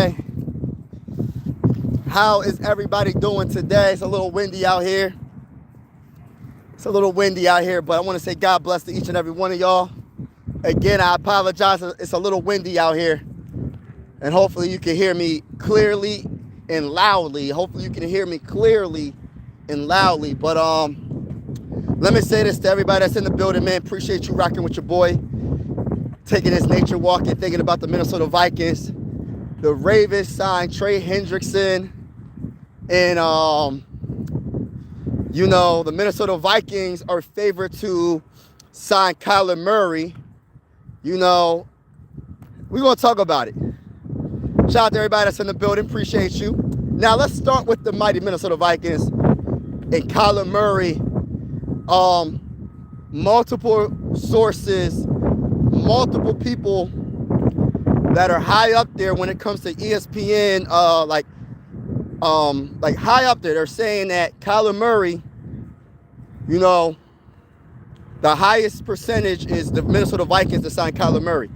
Wednesday. How is everybody doing today? It's a little windy out here. But I want to say God bless to each and every one of y'all. Again, I apologize. It's a little windy out here. And hopefully you can hear me clearly and loudly. But let me say this to everybody that's in the building, man. Appreciate you rocking with your boy. Taking this nature walk and thinking about the Minnesota Vikings. The Ravens signed Trey Hendrickson. And, the Minnesota Vikings are favored to sign Kyler Murray. We're going to talk about it. Shout out to everybody that's in the building. Appreciate you. Now, let's start with the mighty Minnesota Vikings and Kyler Murray. Multiple sources, multiple people that are high up there when it comes to ESPN, high up there. They're saying that Kyler Murray, the highest percentage is the Minnesota Vikings to sign Kyler Murray.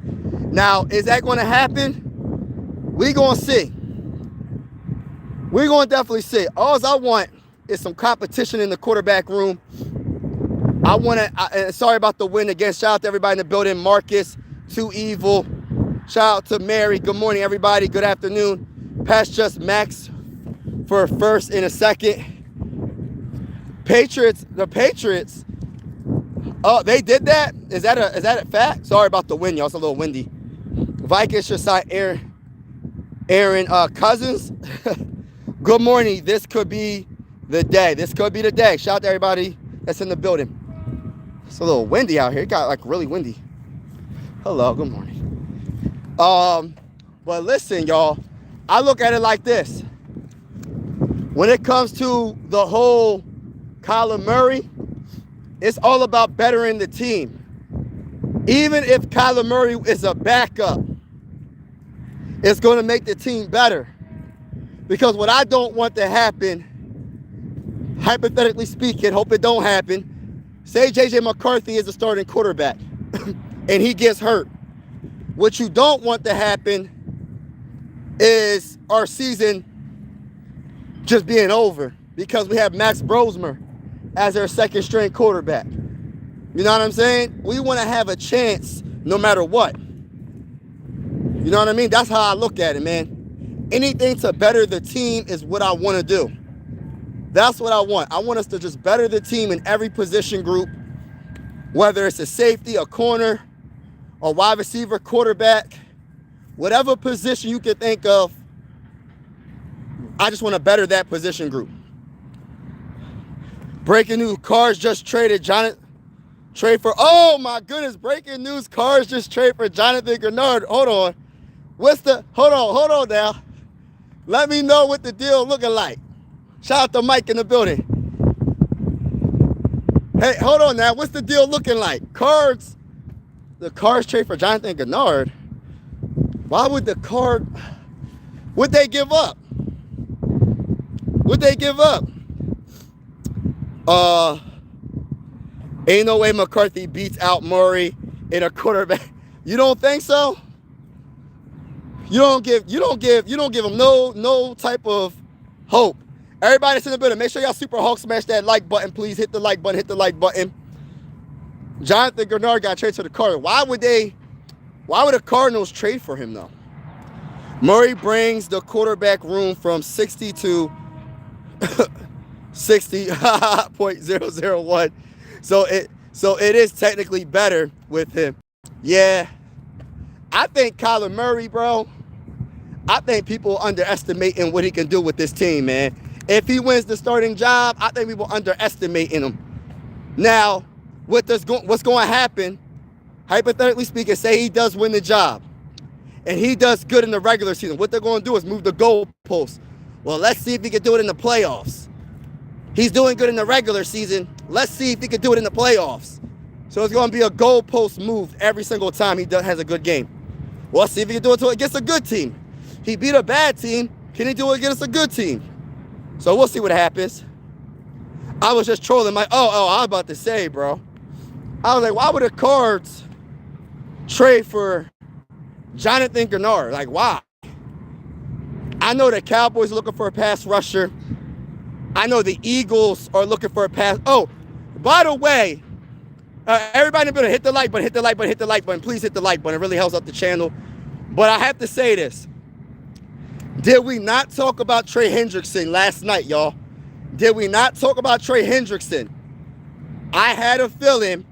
Now, is that going to happen? We're going to see. We're going to definitely see. All I want is some competition in the quarterback room. Sorry about the win again. Shout out to everybody in the building. Marcus, Too Evil. Shout out to Mary. Good morning, everybody. Good afternoon. Past just Max for a first and a second. The Patriots. Oh, they did that? Is that a fact? Sorry about the wind, y'all. It's a little windy. Vikings should sign Aaron Cousins. Good morning. This could be the day. Shout out to everybody that's in the building. It's a little windy out here. It got really windy. Hello, good morning. But listen, y'all. I look at it like this. When it comes to the whole Kyler Murray, it's all about bettering the team. Even if Kyler Murray is a backup, it's going to make the team better. Because what I don't want to happen, hypothetically speaking, hope it don't happen, say J.J. McCarthy is the starting quarterback and he gets hurt. What you don't want to happen is our season just being over because we have Max Brosmer as our second string quarterback. You know what I'm saying? We want to have a chance no matter what. You know what I mean? That's how I look at it, man. Anything to better the team is what I want to do. That's what I want. I want us to just better the team in every position group, whether it's a safety, a corner, a wide receiver, quarterback, whatever position you can think of. I just want to better that position group. Breaking news, Cars just traded Trey for, oh my goodness, breaking news, Cars just traded for Jonathan Grenard. Hold on. Hold on now. Let me know what the deal looking like. Shout out to Mike in the building. Hey, hold on now. What's the deal looking like? The Cards trade for Jonathan Grenard. Why would would they give up? Ain't no way McCarthy beats out Murray in a quarterback. You don't think so? You don't give him no type of hope. Everybody that's in the building, make sure y'all super Hulk smash that like button, please. Hit the like button. Jonathan Grenard got traded to the Cardinals. Why would the Cardinals trade for him though? Murray brings the quarterback room from 60 to 60.001. So it is technically better with him. Yeah. I think Kyler Murray, bro, I think people underestimating what he can do with this team, man. If he wins the starting job, I think people underestimating him. Now, what's going to happen, hypothetically speaking, say he does win the job and he does good in the regular season. What they're going to do is move the goalposts. Well, let's see if he can do it in the playoffs. He's doing good in the regular season. Let's see if he can do it in the playoffs. So it's going to be a goalpost move every single time he has a good game. Well, let's see if he can do it against a good team. He beat a bad team. Can he do it against a good team? So we'll see what happens. I was just trolling I was about to say, bro. I was like, why would the Cards trade for Jonathan Grenard? Like, why? I know the Cowboys are looking for a pass rusher. I know the Eagles are looking for a pass. Oh, by the way, everybody better hit the like button, hit the like button, hit the like button. Please hit the like button. It really helps out the channel. But I have to say this. Did we not talk about Trey Hendrickson last night, y'all? Did we not talk about Trey Hendrickson? I had a feeling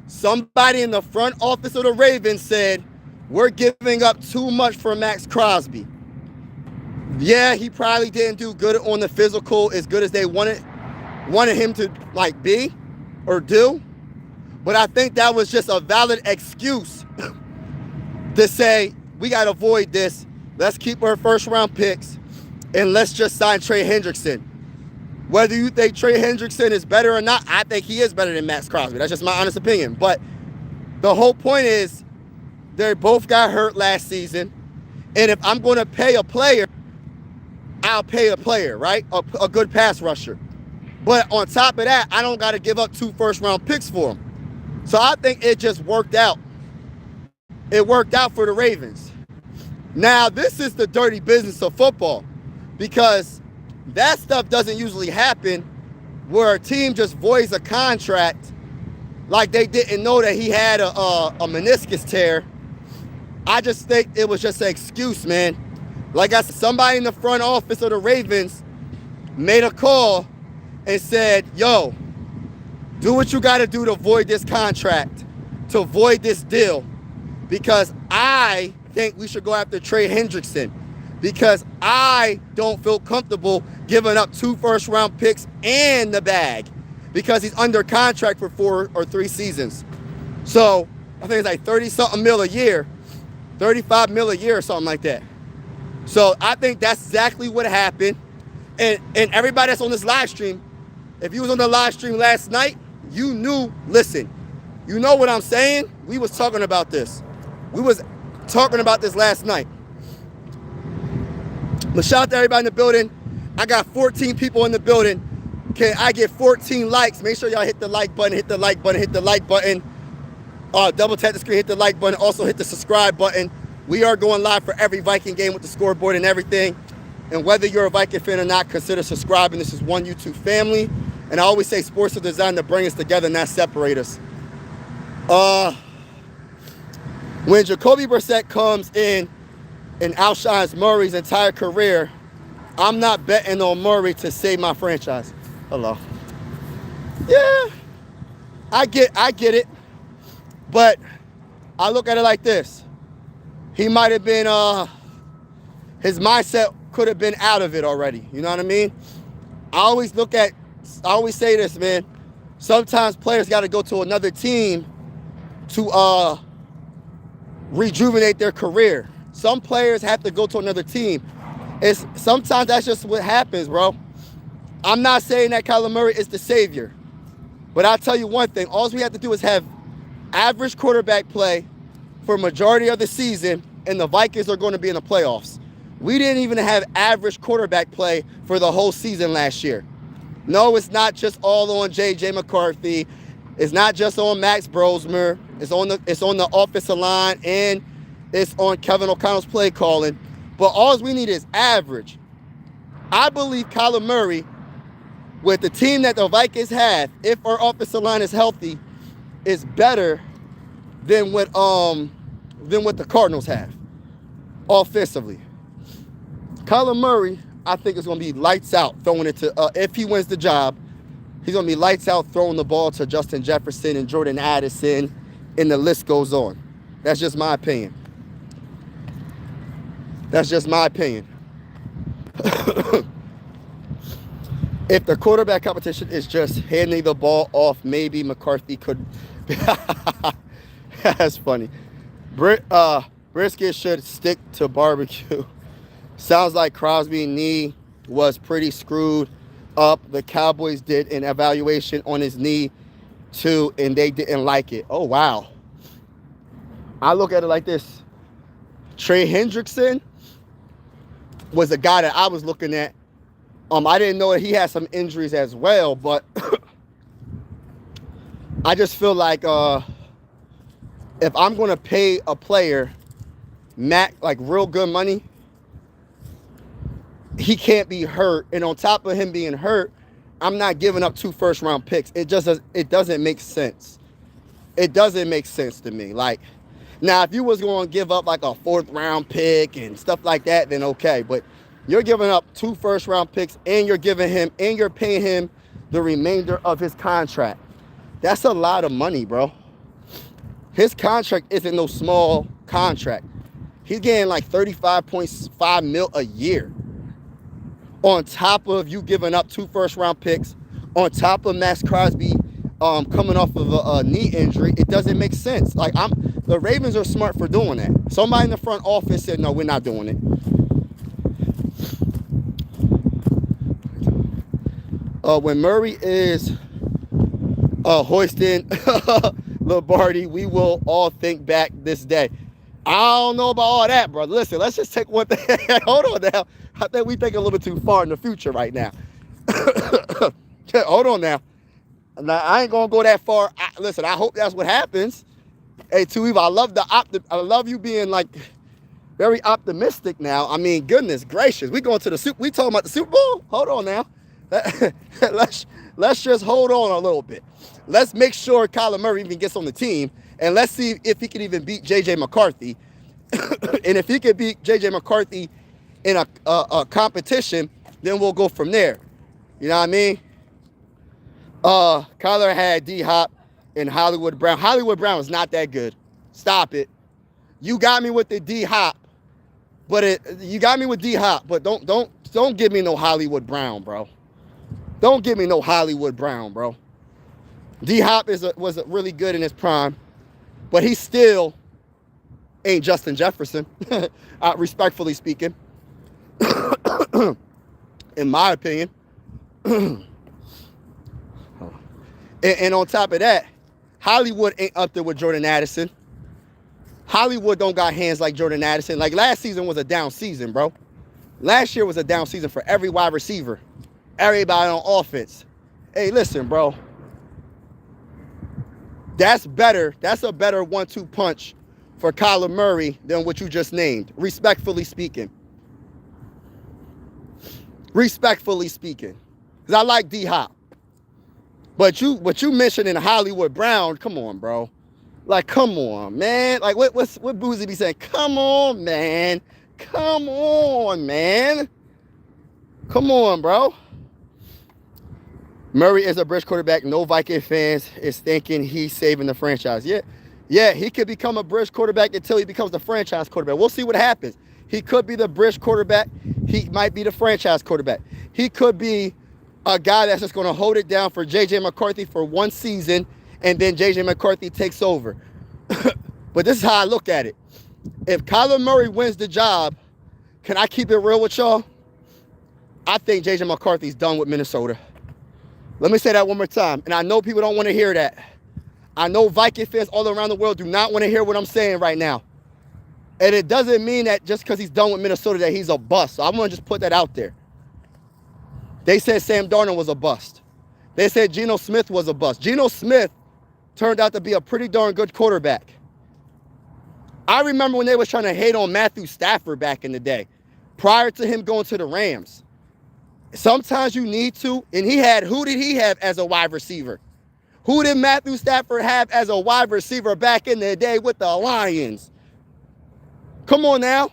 somebody in the front office of the Ravens said, we're giving up too much for Max Crosby. Yeah, he probably didn't do good on the physical as good as they wanted him to like be or do. But I think that was just a valid excuse to say, we got to avoid this. Let's keep our first round picks and let's just sign Trey Hendrickson. Whether you think Trey Hendrickson is better or not, I think he is better than Max Crosby. That's just my honest opinion. But the whole point is they both got hurt last season. And if I'm going to pay a player, I'll pay a player, right? A good pass rusher. But on top of that, I don't got to give up 2 first-round picks for him. So I think it just worked out. It worked out for the Ravens. Now, this is the dirty business of football because that stuff doesn't usually happen where a team just voids a contract like they didn't know that he had a meniscus tear. I just think it was just an excuse, man. Like I said, somebody in the front office of the Ravens made a call and said, yo, do what you got to do to void this contract, to void this deal, because I think we should go after Trey Hendrickson, because I don't feel comfortable giving up 2 first-round picks and the bag because he's under contract for 4 or 3 seasons. So I think it's like 30-something mil a year, 35 mil a year or something like that. So I think that's exactly what happened. And everybody that's on this live stream, if you was on the live stream last night, you knew, listen, you know what I'm saying? We was talking about this. We was talking about this last night. But shout out to everybody in the building. I got 14 people in the building. Can I get 14 likes? Make sure y'all hit the like button, hit the like button, hit the like button. Double tap the screen, hit the like button. Also hit the subscribe button. We are going live for every Viking game with the scoreboard and everything. And whether you're a Viking fan or not, consider subscribing. This is one YouTube family. And I always say sports are designed to bring us together, not separate us. When Jacoby Brissett comes in and outshines Murray's entire career, I'm not betting on Murray to save my franchise. Hello. Yeah, I get it. But I look at it like this. He might have been, his mindset could have been out of it already. You know what I mean? I always say this, man. Sometimes players got to go to another team to rejuvenate their career. Some players have to go to another team. Sometimes that's just what happens, bro. I'm not saying that Kyler Murray is the savior. But I'll tell you one thing. All we have to do is have average quarterback play for a majority of the season, and the Vikings are going to be in the playoffs. We didn't even have average quarterback play for the whole season last year. No, it's not just all on J.J. McCarthy. It's not just on Max Brosmer. It's on the offensive line, and it's on Kevin O'Connell's play calling. But all we need is average. I believe Kyler Murray, with the team that the Vikings have, if our offensive line is healthy, is better than what the Cardinals have offensively. Kyler Murray, I think, is going to be lights out throwing it to, if he wins the job, he's going to be lights out throwing the ball to Justin Jefferson and Jordan Addison, and the list goes on. That's just my opinion. That's just my opinion. If the quarterback competition is just handing the ball off, maybe McCarthy could. That's funny. Brisket should stick to barbecue. Sounds like Crosby's knee was pretty screwed up. The Cowboys did an evaluation on his knee too, and they didn't like it. Oh, wow. I look at it like this. Trey Hendrickson was a guy that I was looking at. I didn't know that he had some injuries as well, but I just feel like if I'm going to pay a player like real good money, he can't be hurt. And on top of him being hurt, I'm not giving up 2 first-round picks. It doesn't make sense. It doesn't make sense to me. Like, now, if you was going to give up like a 4th-round pick and stuff like that, then okay. But you're giving up 2 first-round picks, and you're paying him the remainder of his contract. That's a lot of money, bro. His contract isn't no small contract. He's getting like $35.5 million a year. On top of you giving up 2 first-round picks, on top of Max Crosby coming off of a knee injury, it doesn't make sense. Like, the Ravens are smart for doing that. Somebody in the front office said, no, we're not doing it. When Murray is hoisting Lombardi, we will all think back this day. I don't know about all that, brother. Listen, let's just take one thing. Hold on now. I think we think a little bit too far in the future right now. Hold on now. Now, I ain't gonna go that far. Listen, I hope that's what happens. Hey, Tuiva, I love you being like very optimistic now. I mean, goodness gracious, we talking about the Super Bowl? Hold on now. Let's just hold on a little bit. Let's make sure Kyler Murray even gets on the team, and let's see if he can even beat J.J. McCarthy. And if he can beat J.J. McCarthy in a competition, then we'll go from there. You know what I mean? Kyler had D-Hop and Hollywood Brown. Hollywood Brown is not that good. Stop it. You got me with the D-Hop, but don't give me no Hollywood Brown, bro. Don't give me no Hollywood Brown, bro. D-Hop was really good in his prime, but he still ain't Justin Jefferson, respectfully speaking, in my opinion. And on top of that, Hollywood ain't up there with Jordan Addison. Hollywood don't got hands like Jordan Addison. Like, last season was a down season, bro. Last year was a down season for every wide receiver, everybody on offense. Hey, listen, bro. That's better. That's a better 1-2 punch for Kyler Murray than what you just named, respectfully speaking. Respectfully speaking. Because I like D-Hop. But you mentioning Hollywood Brown, come on, bro. Like, come on, man. Like, what Boozy be saying? Come on, man. Come on, man. Come on, bro. Murray is a bridge quarterback. No Viking fans is thinking he's saving the franchise. Yeah, he could become a bridge quarterback until he becomes the franchise quarterback. We'll see what happens. He could be the bridge quarterback. He might be the franchise quarterback. He could be a guy that's just going to hold it down for J.J. McCarthy for 1 season, and then J.J. McCarthy takes over. But this is how I look at it. If Kyler Murray wins the job, can I keep it real with y'all? I think J.J. McCarthy's done with Minnesota. Let me say that one more time. And I know people don't want to hear that. I know Viking fans all around the world do not want to hear what I'm saying right now. And it doesn't mean that just because he's done with Minnesota that he's a bust. So I'm going to just put that out there. They said Sam Darnold was a bust. They said Geno Smith was a bust. Geno Smith turned out to be a pretty darn good quarterback. I remember when they was trying to hate on Matthew Stafford back in the day, prior to him going to the Rams. Sometimes you need to, and who did he have as a wide receiver? Who did Matthew Stafford have as a wide receiver back in the day with the Lions? Come on now.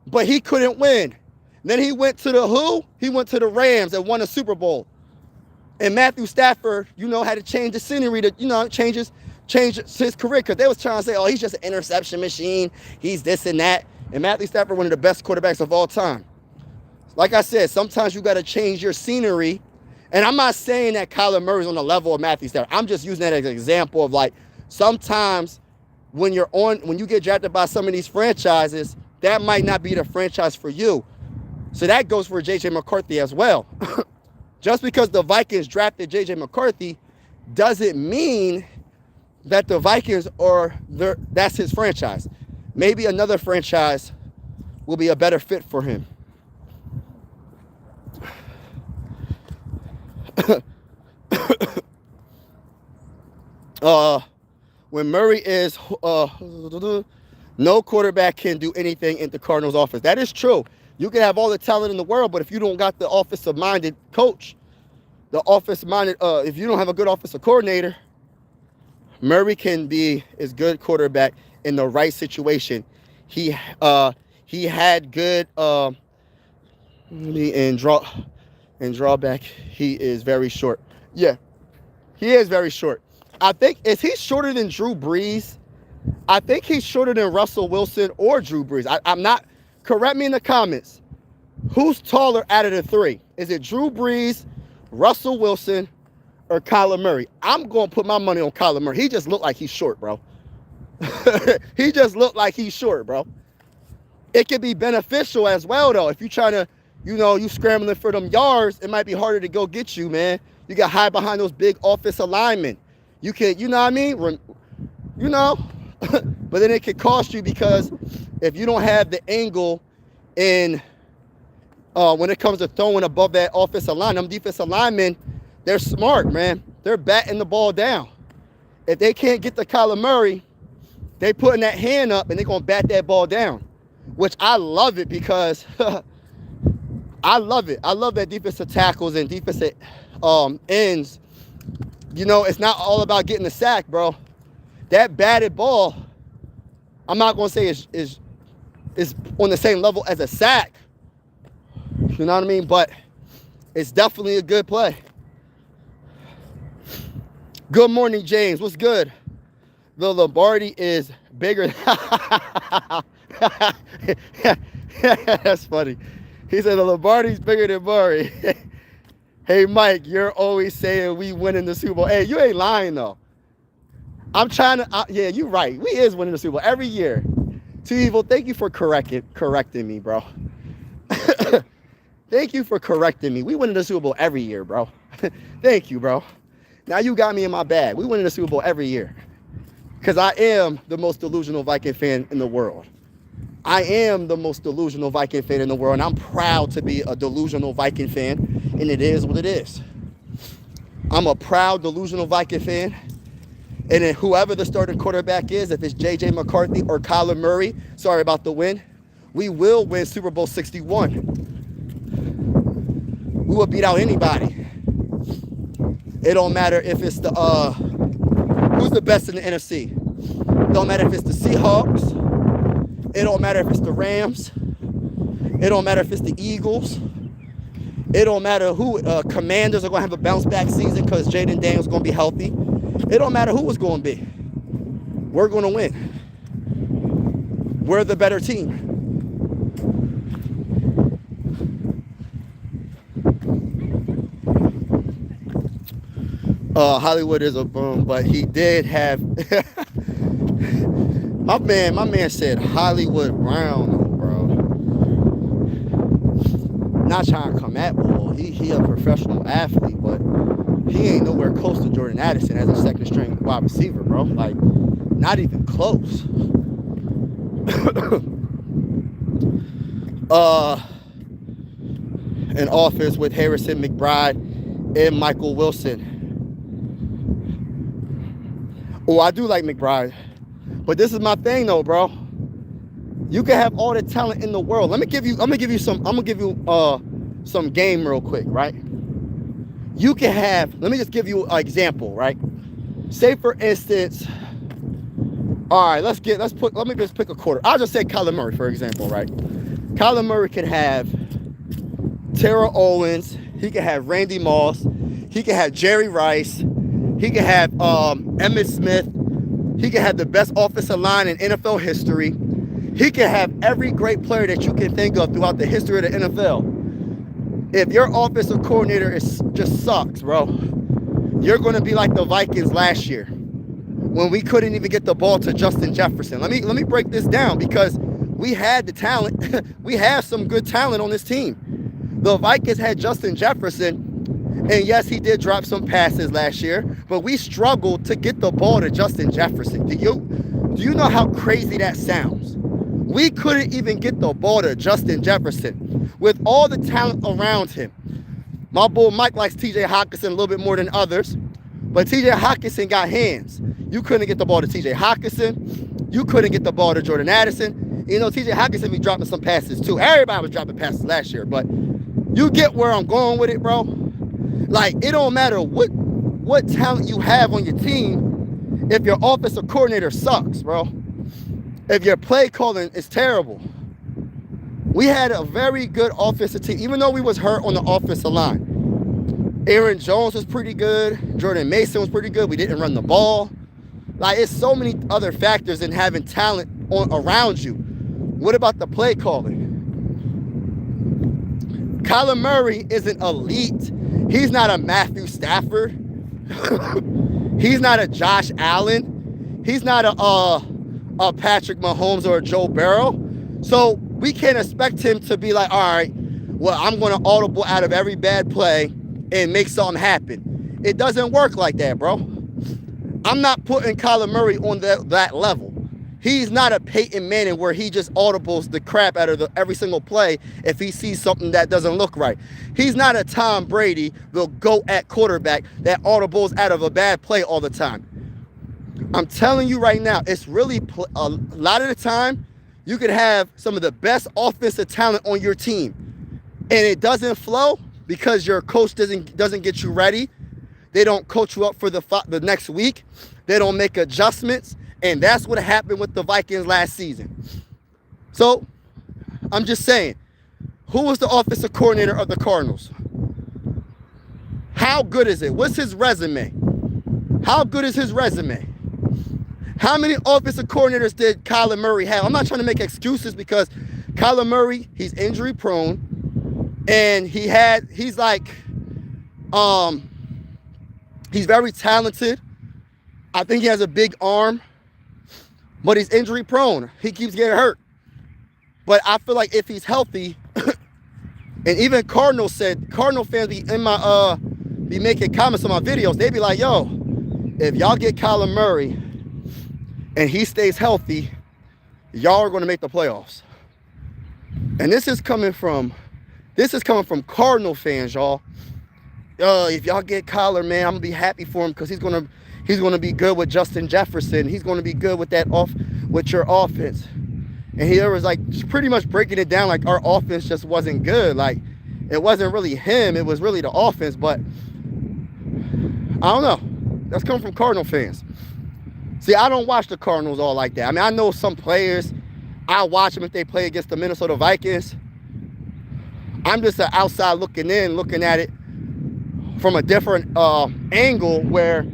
But he couldn't win. Then he went to the who? He went to the Rams and won a Super Bowl. And Matthew Stafford, had to change the scenery to, change his career, because they was trying to say, oh, he's just an interception machine. He's this and that. And Matthew Stafford, one of the best quarterbacks of all time. Like I said, sometimes you got to change your scenery. And I'm not saying that Kyler Murray's on the level of Matthew Stafford. I'm just using that as an example of, like, sometimes when you get drafted by some of these franchises, that might not be the franchise for you. So that goes for J.J. McCarthy as well. Just because the Vikings drafted J.J. McCarthy doesn't mean that the Vikings that's his franchise. Maybe another franchise will be a better fit for him. When Murray is no quarterback can do anything in the Cardinals offense. That is true. You can have all the talent in the world, but if you don't got the offensive-minded coach, if you don't have a good offensive coordinator, Murray can be a good quarterback in the right situation. He had good and drawback. He is very short. Yeah, he is very short. I think, is he shorter than Drew Brees? I think he's shorter than Russell Wilson or Drew Brees. I'm not. Correct me in the comments. Who's taller out of the three? Is it Drew Brees, Russell Wilson, or Kyler Murray? I'm going to put my money on Kyler Murray. He just looked like he's short, bro. He just looked like he's short, bro. It could be beneficial as well, though. If you're trying to, you scrambling for them yards, it might be harder to go get you, man. You got hide behind those big offensive linemen. You can, you know what I mean? But then it could cost you, because if you don't have the angle in when it comes to throwing above that offensive line, them defensive linemen, they're smart, man. They're batting the ball down. If they can't get to Kyler Murray, they putting that hand up and they're going to bat that ball down, which I love it, because I love it. I love that defensive tackles and defensive ends. It's not all about getting the sack, bro. That batted ball, I'm not going to say is on the same level as a sack. You know what I mean? But it's definitely a good play. Good morning, James. What's good? The Lombardi is bigger. That's funny. He said the Lombardi's bigger than Murray. Hey, Mike, you're always saying we winning the Super Bowl. Hey, you ain't lying, though. I'm trying to, yeah, you're right. We is winning the Super Bowl every year. Too Evil, thank you for correcting me, bro. Thank you for correcting me. We winning the Super Bowl every year, bro. Thank you, bro. Now you got me in my bag. We winning the Super Bowl every year. Because I am the most delusional Viking fan in the world. I am the most delusional Viking fan in the world, and I'm proud to be a delusional Viking fan, and it is what it is. I'm a proud delusional Viking fan, and then whoever the starting quarterback is, if it's J.J. McCarthy or Kyler Murray, sorry about the win, we will win Super Bowl 61. We will beat out anybody. It don't matter if it's the who's the best in the NFC. It don't matter if it's the Seahawks. It don't matter if it's the Rams. It don't matter if it's the Eagles. It don't matter who. Commanders are going to have a bounce back season because Jaden Daniels is going to be healthy. It don't matter who it's going to be. We're going to win. We're the better team. Hollywood is a boom, but he did have my man said Hollywood Brown, bro. Not trying to come at Bull. He a professional athlete, but he ain't nowhere close to Jordan Addison as a second string wide receiver, bro. Like, not even close. An offense with Harrison, McBride, and Michael Wilson. Oh, I do like McBride. But this is my thing though, bro. You can have all the talent in the world. I'm gonna give you some game real quick, right? You can have, let me just give you an example, right? Say for instance, all right, let me just pick a quarter. I'll just say Kyler Murray, for example, right? Kyler Murray can have Terrell Owens, he can have Randy Moss, he can have Jerry Rice, he can have Emmitt Smith. He can have the best offensive line in NFL history. He can have every great player that you can think of throughout the history of the NFL. If your offensive coordinator just sucks, bro, you're going to be like the Vikings last year when we couldn't even get the ball to Justin Jefferson. Let me break this down, because we had the talent. We have some good talent on this team. The Vikings had Justin Jefferson. And yes, he did drop some passes last year, but we struggled to get the ball to Justin Jefferson. Do you know how crazy that sounds? We couldn't even get the ball to Justin Jefferson with all the talent around him. My boy Mike likes TJ Hockenson a little bit more than others, but TJ Hockenson got hands. You couldn't get the ball to TJ Hockenson. You couldn't get the ball to Jordan Addison. You know, TJ Hockenson be dropping some passes too. Everybody was dropping passes last year, but you get where I'm going with it, bro. Like, it don't matter what talent you have on your team if your offensive coordinator sucks, bro. If your play calling is terrible. We had a very good offensive team, even though we was hurt on the offensive line. Aaron Jones was pretty good. Jordan Mason was pretty good. We didn't run the ball. Like, it's so many other factors in having talent around you. What about the play calling? Kyler Murray isn't elite. He's not a Matthew Stafford. He's not a Josh Allen. He's not a Patrick Mahomes or a Joe Burrow. So we can't expect him to be like, all right, well, I'm going to audible out of every bad play and make something happen. It doesn't work like that, bro. I'm not putting Kyler Murray on that level. He's not a Peyton Manning where he just audibles the crap out of every single play if he sees something that doesn't look right. He's not a Tom Brady, the go-at quarterback that audibles out of a bad play all the time. I'm telling you right now, it's really a lot of the time, you could have some of the best offensive talent on your team, and it doesn't flow because your coach doesn't get you ready. They don't coach you up for the next week. They don't make adjustments. And that's what happened with the Vikings last season. So, I'm just saying, who was the offensive coordinator of the Cardinals? How good is it? What's his resume? How good is his resume? How many offensive coordinators did Kyler Murray have? I'm not trying to make excuses because Kyler Murray, he's injury prone. And he's very talented. I think he has a big arm. But he's injury prone. He keeps getting hurt. But I feel like if he's healthy, and even Cardinal fans be making comments on my videos, they be like, yo, if y'all get Kyler Murray and he stays healthy, y'all are going to make the playoffs. And this is coming from Cardinal fans, y'all. If y'all get Kyler, man, I'm gonna be happy for him because he's gonna be good with Justin Jefferson. He's gonna be good with with your offense. And he was like pretty much breaking it down like our offense just wasn't good. Like, it wasn't really him, it was really the offense. But I don't know. That's coming from Cardinal fans. See, I don't watch the Cardinals all like that. I mean, I know some players. I watch them if they play against the Minnesota Vikings. I'm just an outside looking at it from a different angle where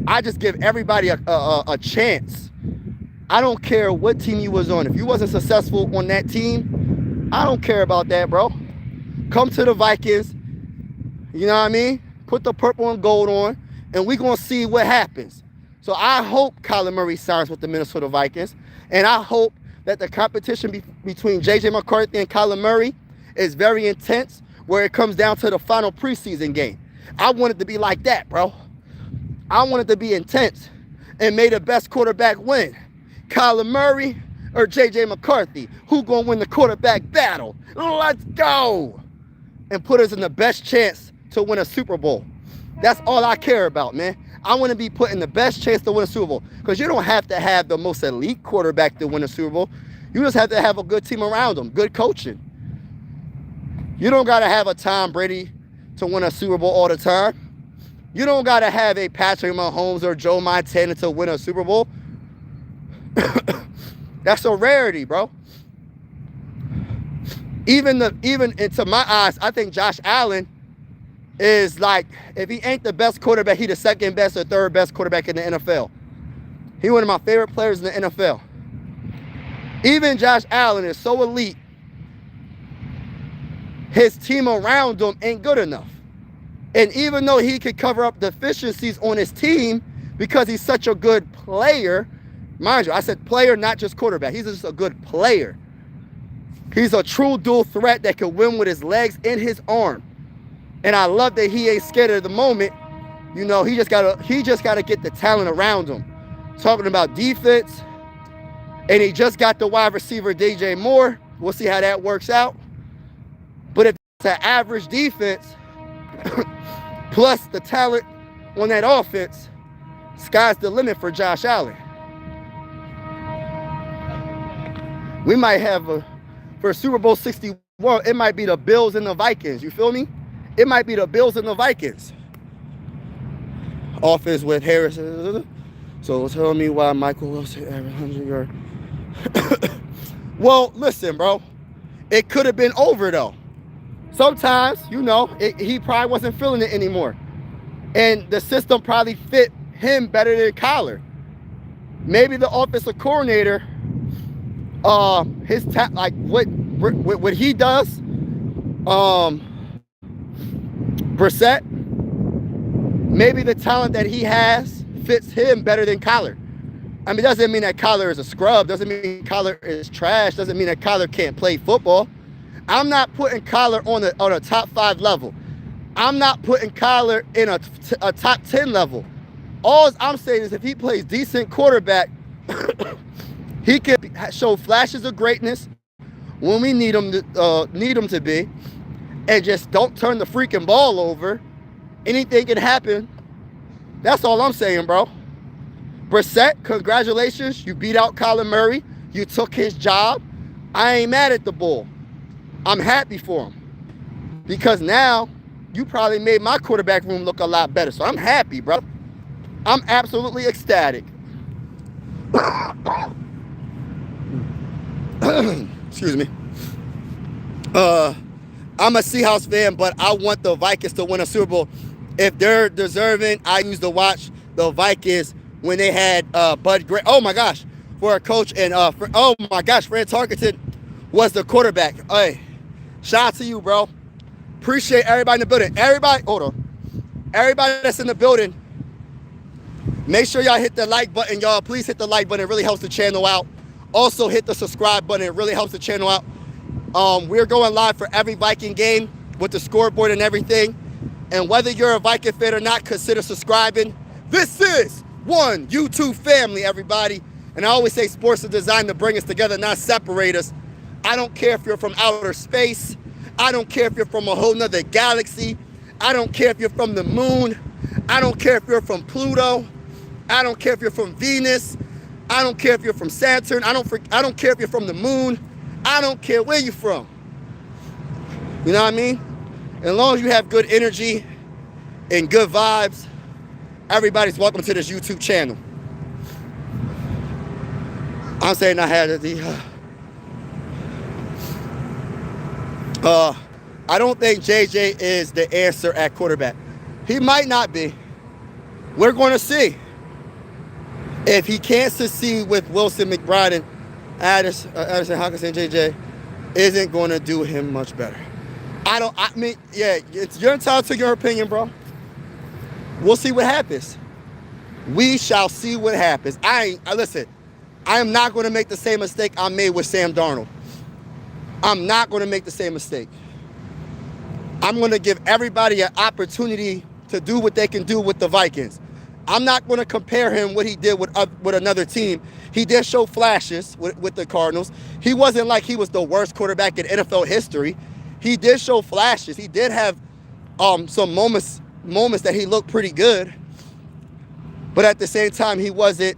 I just give everybody a chance. I don't care what team you was on. If you wasn't successful on that team, I don't care about that, bro. Come to the Vikings. You know what I mean? Put the purple and gold on, and we're going to see what happens. So I hope Kyler Murray signs with the Minnesota Vikings, and I hope that the competition between J.J. McCarthy and Kyler Murray is very intense, where it comes down to the final preseason game. I want it to be like that, bro. I want it to be intense, and may the best quarterback win. Kyler Murray or J.J. McCarthy? Who gonna win the quarterback battle? Let's go! And put us in the best chance to win a Super Bowl. That's all I care about, man. I want to be put in the best chance to win a Super Bowl. Because you don't have to have the most elite quarterback to win a Super Bowl. You just have to have a good team around them, good coaching. You don't got to have a Tom Brady to win a Super Bowl all the time. You don't got to have a Patrick Mahomes or Joe Montana to win a Super Bowl. That's a rarity, bro. Even into my eyes, I think Josh Allen is like, if he ain't the best quarterback, he the second best or third best quarterback in the NFL. He one of my favorite players in the NFL. Even Josh Allen is so elite, his team around him ain't good enough. And even though he could cover up deficiencies on his team because he's such a good player, mind you, I said player, not just quarterback. He's just a good player. He's a true dual threat that can win with his legs and his arm. And I love that he ain't scared of the moment. You know, he just gotta get the talent around him. Talking about defense, and he just got the wide receiver DJ Moore. We'll see how that works out. But if it's an average defense, plus the talent on that offense, sky's the limit for Josh Allen. We might have for Super Bowl 61, it might be the Bills and the Vikings. You feel me? It might be the Bills and the Vikings. Offense with Harris. So tell me why Michael Wilson averaged 100 yards. Well, listen, bro. It could have been over, though. Sometimes, he probably wasn't feeling it anymore. And the system probably fit him better than Kyler. Maybe the offensive coordinator, what he does, Brissett, maybe the talent that he has fits him better than Kyler. I mean, it doesn't mean that Kyler is a scrub. Doesn't mean Kyler is trash. Doesn't mean that Kyler can't play football. I'm not putting Kyler on a top 5 level. I'm not putting Kyler in a top 10 level. All I'm saying is if he plays decent quarterback, he can show flashes of greatness when we need him to be, and just don't turn the freaking ball over. Anything can happen. That's all I'm saying, bro. Brissett, congratulations. You beat out Kyler Murray. You took his job. I ain't mad at the bull. I'm happy for him. Because now you probably made my quarterback room look a lot better. So I'm happy, bro. I'm absolutely ecstatic. Excuse me. I'm a Seahawks fan, but I want the Vikings to win a Super Bowl. If they're deserving, I used to watch the Vikings when they had Bud Gray. Oh my gosh, for a coach, and oh my gosh, Fran Tarkenton was the quarterback. Hey, shout out to you, bro. Appreciate everybody in the building. Everybody, hold on. Everybody that's in the building, make sure y'all hit the like button, y'all. Please hit the like button. It really helps the channel out. Also hit the subscribe button. It really helps the channel out. We're going live for every Viking game with the scoreboard and everything. And whether you're a Viking fan or not, consider subscribing. This is one YouTube family, everybody. And I always say sports are designed to bring us together, not separate us. I don't care if you're from outer space. I don't care if you're from a whole nother galaxy. I don't care if you're from the moon. I don't care if you're from Pluto. I don't care if you're from Venus. I don't care if you're from Saturn. I don't care if you're from the moon. I don't care where you're from. You know what I mean? As long as you have good energy and good vibes, everybody's welcome to this YouTube channel. I'm saying I had I don't think JJ is the answer at quarterback. He might not be. We're going to see. If he can't succeed with Wilson, McBride, and Addison, Hockenson, JJ isn't going to do him much better. You're entitled to your opinion, bro. We'll see what happens. We shall see what happens. Listen, I am not going to make the same mistake I made with Sam Darnold. I'm not going to make the same mistake. I'm going to give everybody an opportunity to do what they can do with the Vikings. I'm not going to compare him what he did with another team. He did show flashes with the Cardinals. He wasn't like he was the worst quarterback in NFL history. He did show flashes. He did have some moments that he looked pretty good. But at the same time, he wasn't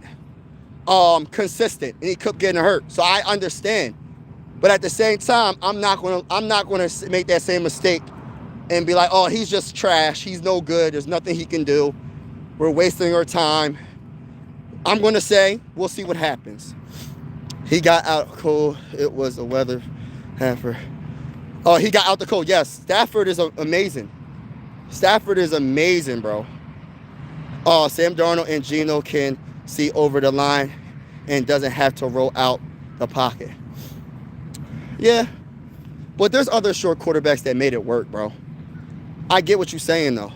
consistent, and he kept getting hurt. So I understand. But at the same time, I'm not going to make that same mistake and be like, oh, he's just trash. He's no good. There's nothing he can do. We're wasting our time. I'm going to say we'll see what happens. He got out cold. It was a weather heifer. Oh, he got out the cold. Yes, Stafford is amazing. Stafford is amazing, bro. Oh, Sam Darnold and Geno can see over the line and doesn't have to roll out the pocket. Yeah, but there's other short quarterbacks that made it work, bro. I get what you're saying, though.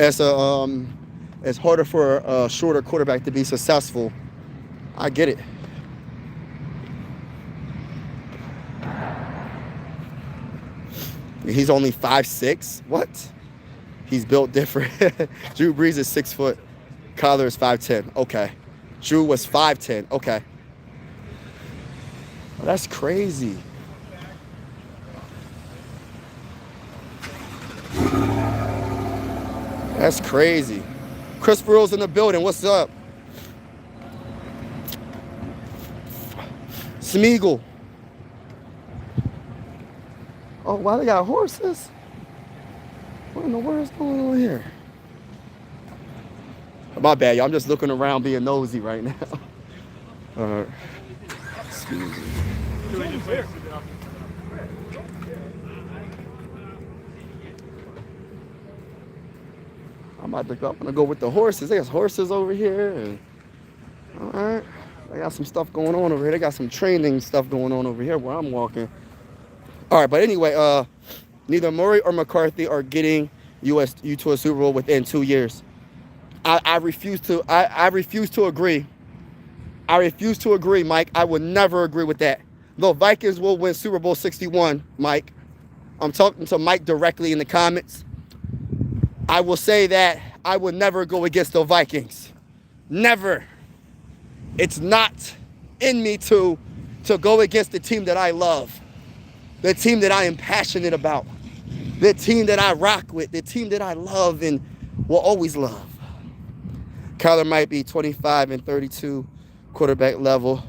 It's harder for a shorter quarterback to be successful. I get it. He's only 5'6". What? He's built different. Drew Brees is 6 foot. Kyler is 5'10". Okay. Drew was 5'10". Okay. Oh, that's crazy. That's crazy. Chris Burrow's in the building. What's up? Smeagol. Oh, wow, they got horses? What in the world is going on here? My bad, y'all. I'm just looking around being nosy right now. I'm about to go. I'm gonna go with the horses. There's horses over here, and all right. They got some stuff going on over here. They got some training stuff going on over here where I'm walking. All right, but anyway, neither Murray or McCarthy are getting USU to a Super Bowl within 2 years. I refuse to. I refuse to agree. I refuse to agree, Mike. I would never agree with that. The Vikings will win Super Bowl 61, Mike. I'm talking to Mike directly in the comments. I will say that I would never go against the Vikings. Never. It's not in me to go against the team that I love, the team that I am passionate about, the team that I rock with, the team that I love and will always love. Kyler might be 25 and 32 quarterback level.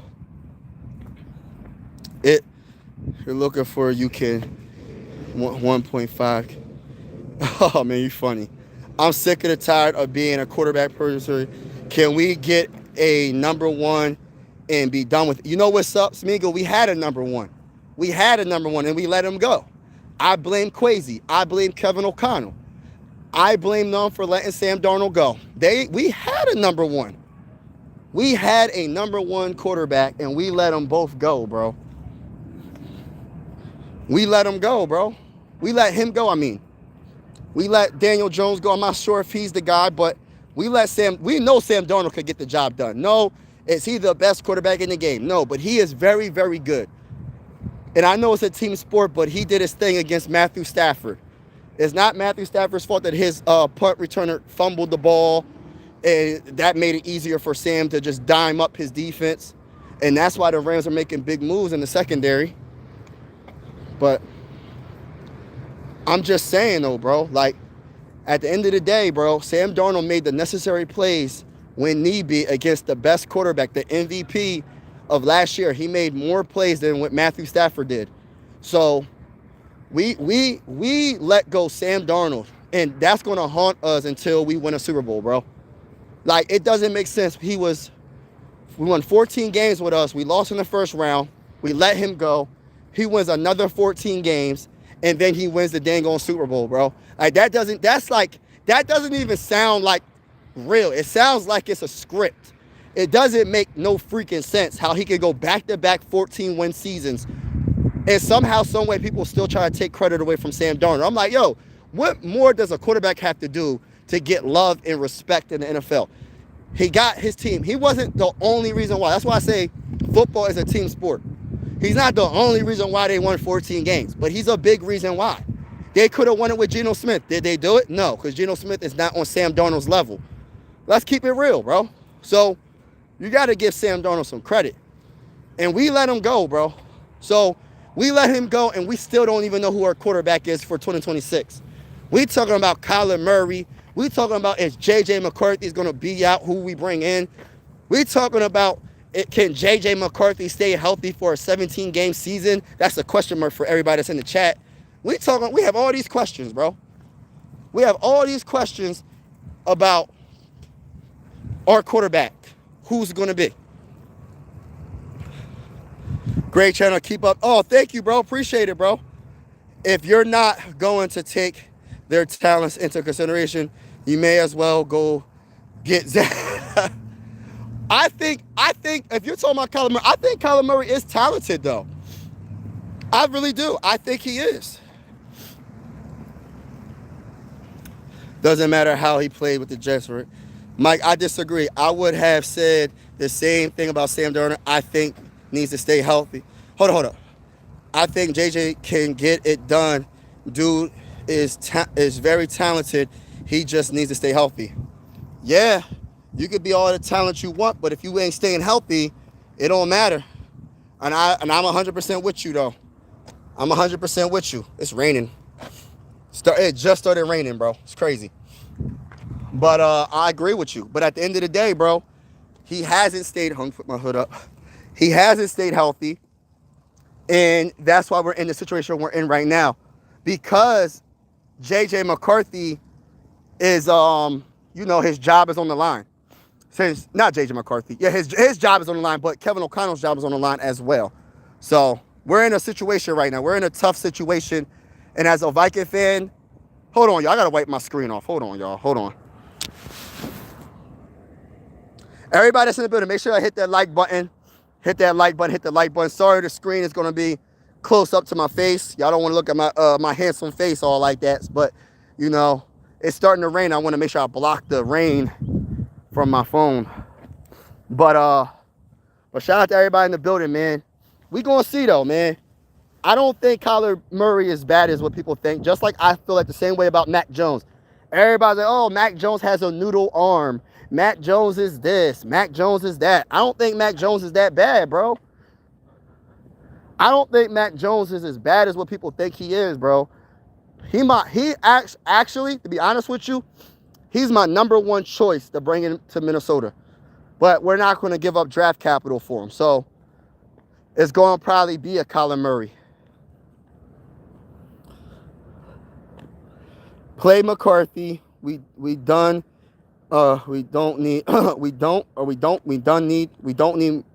You're looking for you can 1.5. Oh man, you funny. I'm sick and tired of being a quarterback person. Can we get a number one and be done with it? You know what's up, Smeagol? We had a number one. We had a number one and we let him go. I blame Kwesi. I blame Kevin O'Connell. I blame them for letting Sam Darnold go. We had a number one. We had a number one quarterback and we let them both go, bro. We let him go, bro. We let him go, I mean. We let Daniel Jones go. I'm not sure if he's the guy, but we know Sam Darnold could get the job done. No, is he the best quarterback in the game? No, but he is very, very good. And I know it's a team sport, but he did his thing against Matthew Stafford. It's not Matthew Stafford's fault that his punt returner fumbled the ball, and that made it easier for Sam to just dime up his defense. And that's why the Rams are making big moves in the secondary. But I'm just saying, though, bro, like, at the end of the day, bro, Sam Darnold made the necessary plays when need be against the best quarterback, the MVP of last year. He made more plays than what Matthew Stafford did. So we let go Sam Darnold, and that's going to haunt us until we win a Super Bowl, bro. Like, it doesn't make sense. We won 14 games with us. We lost in the first round. We let him go. He wins another 14 games, and then he wins the dang on Super Bowl, bro. Like, that doesn't even sound like real. It sounds like it's a script. It doesn't make no freaking sense how he could go back-to-back 14-win seasons, and somehow, some way, people still try to take credit away from Sam Darnold. I'm like, yo, what more does a quarterback have to do to get love and respect in the NFL? He got his team. He wasn't the only reason why. That's why I say football is a team sport. He's not the only reason why they won 14 games, but he's a big reason why. They could have won it with Geno Smith. Did they do it? No, because Geno Smith is not on Sam Darnold's level. Let's keep it real, bro. So you got to give Sam Darnold some credit. And we let him go, bro. So we let him go, and we still don't even know who our quarterback is for 2026. We talking about Kyler Murray. We talking about if J.J. McCarthy is going to be out, who we bring in. We talking about can J.J. McCarthy stay healthy for a 17-game season? That's a question mark for everybody that's in the chat. We have all these questions, bro. We have all these questions about our quarterback. Who's going to be? Great channel. Keep up. Oh, thank you, bro. Appreciate it, bro. If you're not going to take their talents into consideration, you may as well go get Zach. I think if you're talking about Kyler Murray, I think Kyler Murray is talented, though. I really do. I think he is. Doesn't matter how he played with the Jets, right? Mike, I disagree. I would have said the same thing about Sam Darnold. I think needs to stay healthy. Hold on. I think JJ can get it done. Dude is very talented. He just needs to stay healthy. Yeah, you could be all the talent you want, but if you ain't staying healthy, it don't matter. And I'm 100% with you, though. I'm 100% with you. It's raining. It just started raining, bro. It's crazy. But I agree with you. But at the end of the day, bro, he hasn't stayed. Put my hood up. He hasn't stayed healthy. And that's why we're in the situation we're in right now. Because J.J. McCarthy is, his job is on the line. Since, not J.J. McCarthy. Yeah, his job is on the line, but Kevin O'Connell's job is on the line as well. So we're in a situation right now. We're in a tough situation. And as a Viking fan, hold on, y'all. I got to wipe my screen off. Hold on, y'all. Hold on. Everybody that's in the building, make sure I hit that like button. Hit that like button. Hit the like button. Sorry, the screen is going to be close up to my face. Y'all don't want to look at my handsome face all like that. But, it's starting to rain. I want to make sure I block the rain from my phone. But shout out to everybody in the building, man. We going to see, though, man. I don't think Kyler Murray is bad as what people think. Just like I feel like the same way about Mac Jones. Everybody's like, oh, Mac Jones has a noodle arm. Mac Jones is this. Mac Jones is that. I don't think Mac Jones is that bad, bro. I don't think Mac Jones is as bad as what people think he is, bro. Actually, to be honest with you, he's my #1 choice to bring him to Minnesota. But we're not going to give up draft capital for him. So it's going to probably be a Kyler Murray. Play McCarthy. We don't need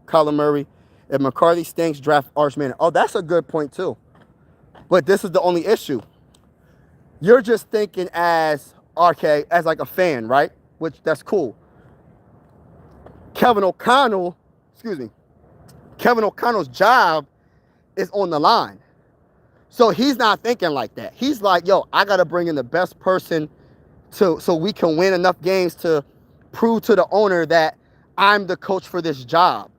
Kyler Murray. If McCarthy stinks, draft Arch Manning. Oh, that's a good point too. But this is the only issue. You're just thinking as like a fan, right? Which that's cool. Kevin O'Connell's job is on the line. So he's not thinking like that. He's like, yo, I got to bring in the best person so we can win enough games to prove to the owner that I'm the coach for this job.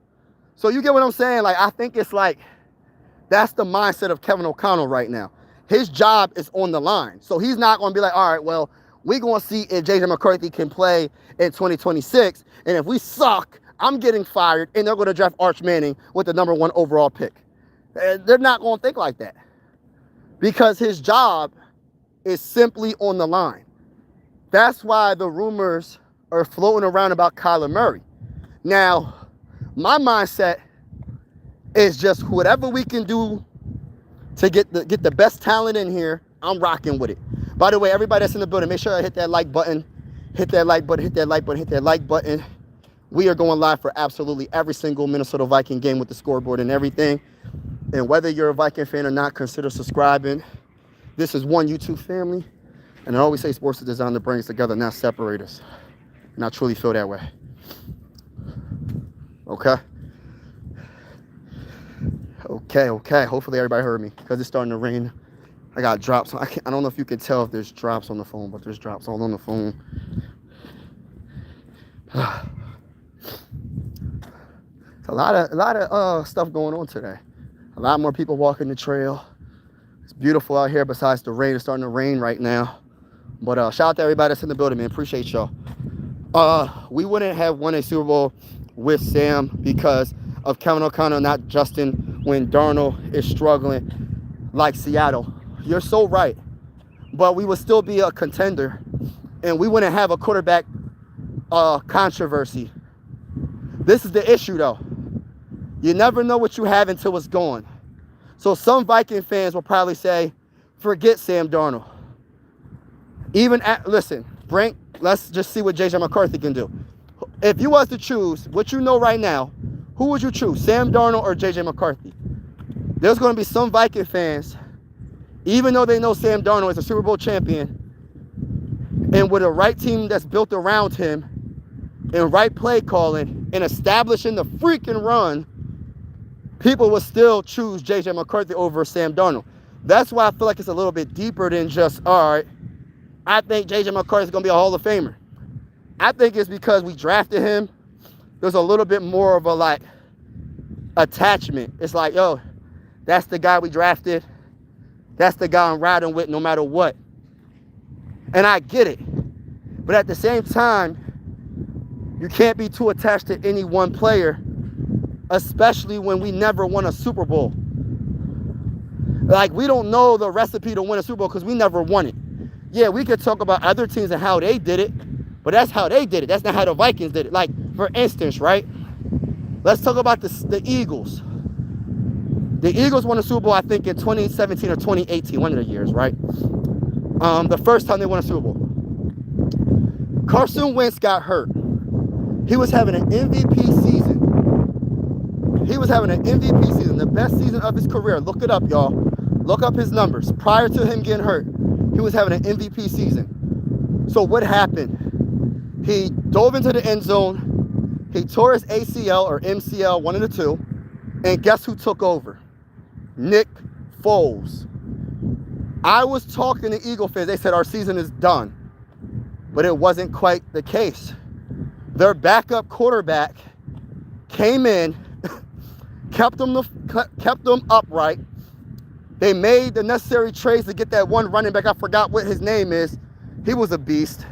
So you get what I'm saying? Like, I think it's like, that's the mindset of Kevin O'Connell right now. His job is on the line. So he's not going to be like, all right, well, we're going to see if J.J. McCarthy can play in 2026. And if we suck, I'm getting fired, and they're going to draft Arch Manning with the #1 overall pick. They're not going to think like that. Because his job is simply on the line. That's why the rumors are floating around about Kyler Murray. Now, my mindset is just whatever we can do to get the best talent in here, I'm rocking with it. By the way, everybody that's in the building, make sure I hit that like button. Hit that like button, hit that like button, hit that like button. We are going live for absolutely every single Minnesota Viking game with the scoreboard and everything. And whether you're a Viking fan or not, consider subscribing. This is one YouTube family. And I always say sports is designed to bring us together, not separate us. And I truly feel that way. Okay? Okay. Hopefully everybody heard me because it's starting to rain. I got drops. I don't know if you can tell if there's drops on the phone, but there's drops all on the phone. It's a lot of stuff going on today. A lot more people walking the trail. It's beautiful out here besides the rain. It's starting to rain right now. But shout out to everybody that's in the building, man. Appreciate y'all. We wouldn't have won a Super Bowl with Sam because of Kevin O'Connell, not Justin, when Darnold is struggling like Seattle. You're so right. But we would still be a contender. And we wouldn't have a quarterback controversy. This is the issue, though. You never know what you have until it's gone. So some Viking fans will probably say, forget Sam Darnold. Listen, Brink, let's just see what J.J. McCarthy can do. If you was to choose, what you know right now, who would you choose, Sam Darnold or J.J. McCarthy? There's going to be some Viking fans, even though they know Sam Darnold is a Super Bowl champion, and with a right team that's built around him, and right play calling, and establishing the freaking run, people will still choose J.J. McCarthy over Sam Darnold. That's why I feel like it's a little bit deeper than just, all right, I think J.J. McCarthy is going to be a Hall of Famer. I think it's because we drafted him. There's a little bit more of a, attachment. It's like, yo, that's the guy we drafted. That's the guy I'm riding with no matter what. And I get it. But at the same time, you can't be too attached to any one player, especially when we never won a Super Bowl. We don't know the recipe to win a Super Bowl because we never won it. Yeah, we could talk about other teams and how they did it, but that's how they did it. That's not how the Vikings did it. For instance, right? Let's talk about the Eagles. The Eagles won a Super Bowl, I think, in 2017 or 2018, one of the years, right? The first time they won a Super Bowl. Carson Wentz got hurt. He was having an MVP season. He was having an MVP season, the best season of his career. Look it up, y'all. Look up his numbers. Prior to him getting hurt, he was having an MVP season. So what happened? He dove into the end zone. He tore his ACL or MCL, one of the two. And guess who took over? Nick Foles. I was talking to Eagle fans. They said our season is done. But it wasn't quite the case. Their backup quarterback came in, kept them upright. They made the necessary trades to get that one running back. I forgot what his name is. He was a beast.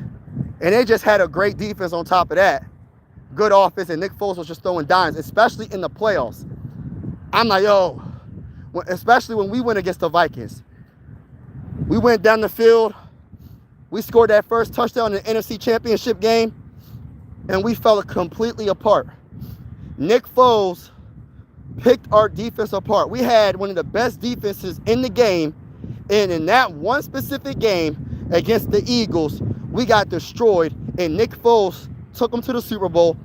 And they just had a great defense on top of that. Good offense, and Nick Foles was just throwing dimes, especially in the playoffs. I'm like, yo, especially when we went against the Vikings. We went down the field. We scored that first touchdown in the NFC Championship game, and we fell completely apart. Nick Foles picked our defense apart. We had one of the best defenses in the game, and in that one specific game against the Eagles, we got destroyed, and Nick Foles took them to the Super Bowl.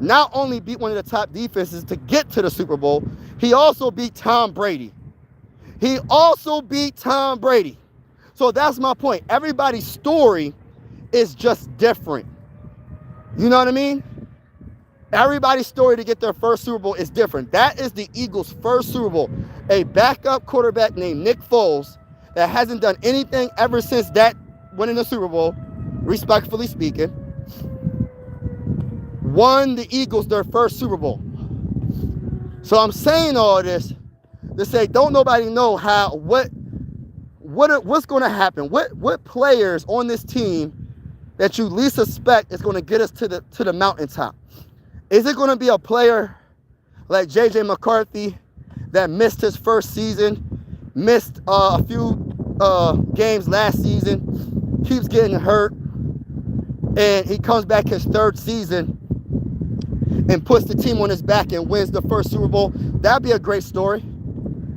Not only beat one of the top defenses to get to the Super Bowl, he also beat Tom Brady. So that's my point. Everybody's story is just different. You know what I mean? Everybody's story to get their first Super Bowl is different. That is the Eagles' first Super Bowl. A backup quarterback named Nick Foles that hasn't done anything ever since that winning the Super Bowl, respectfully speaking, won the Eagles their first Super Bowl. So I'm saying all this to say, don't nobody know what's going to happen. What players on this team that you least suspect is going to get us to the mountaintop? Is it going to be a player like J.J. McCarthy that missed his first season, missed a few games last season, keeps getting hurt, and he comes back his third season and puts the team on his back and wins the first Super Bowl? That'd be a great story.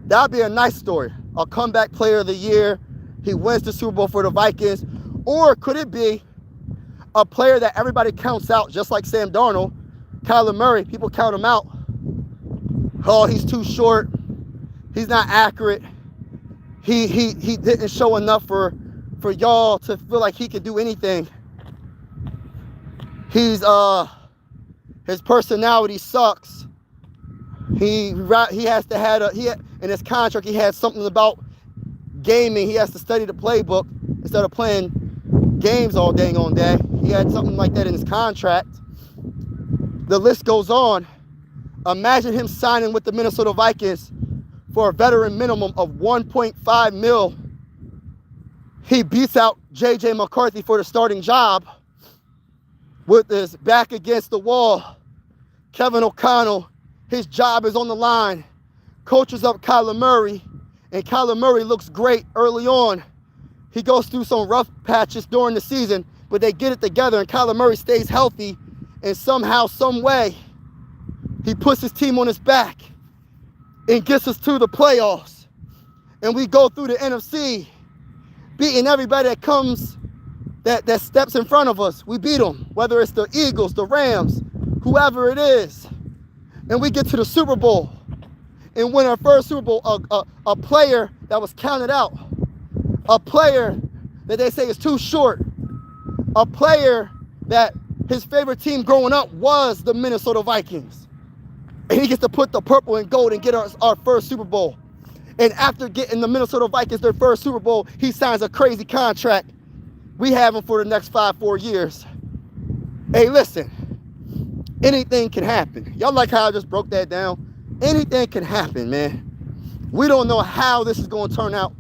That'd be a nice story. A comeback player of the year. He wins the Super Bowl for the Vikings. Or could it be a player that everybody counts out, just like Sam Darnold, Kyler Murray? People count him out. Oh, he's too short. He's not accurate. He didn't show enough for y'all to feel like he could do anything. His personality sucks. He has to have in his contract he had something about gaming. He has to study the playbook instead of playing games all day on day. He had something like that in his contract. The list goes on. Imagine him signing with the Minnesota Vikings for a veteran minimum of $1.5 million. He beats out J.J. McCarthy for the starting job with his back against the wall. Kevin O'Connell, his job is on the line. Coaches up Kyler Murray, and Kyler Murray looks great early on. He goes through some rough patches during the season, but they get it together, and Kyler Murray stays healthy, and somehow, some way, he puts his team on his back and gets us to the playoffs. And we go through the NFC, beating everybody that comes, that steps in front of us. We beat them, whether it's the Eagles, the Rams, whoever it is. And we get to the Super Bowl and win our first Super Bowl. A player that was counted out, a player that they say is too short, a player that his favorite team growing up was the Minnesota Vikings. And he gets to put the purple and gold and get our first Super Bowl. And after getting the Minnesota Vikings their first Super Bowl, he signs a crazy contract. We have him for the next 4 years. Hey, listen, anything can happen. Y'all like how I just broke that down? Anything can happen, man. We don't know how this is going to turn out.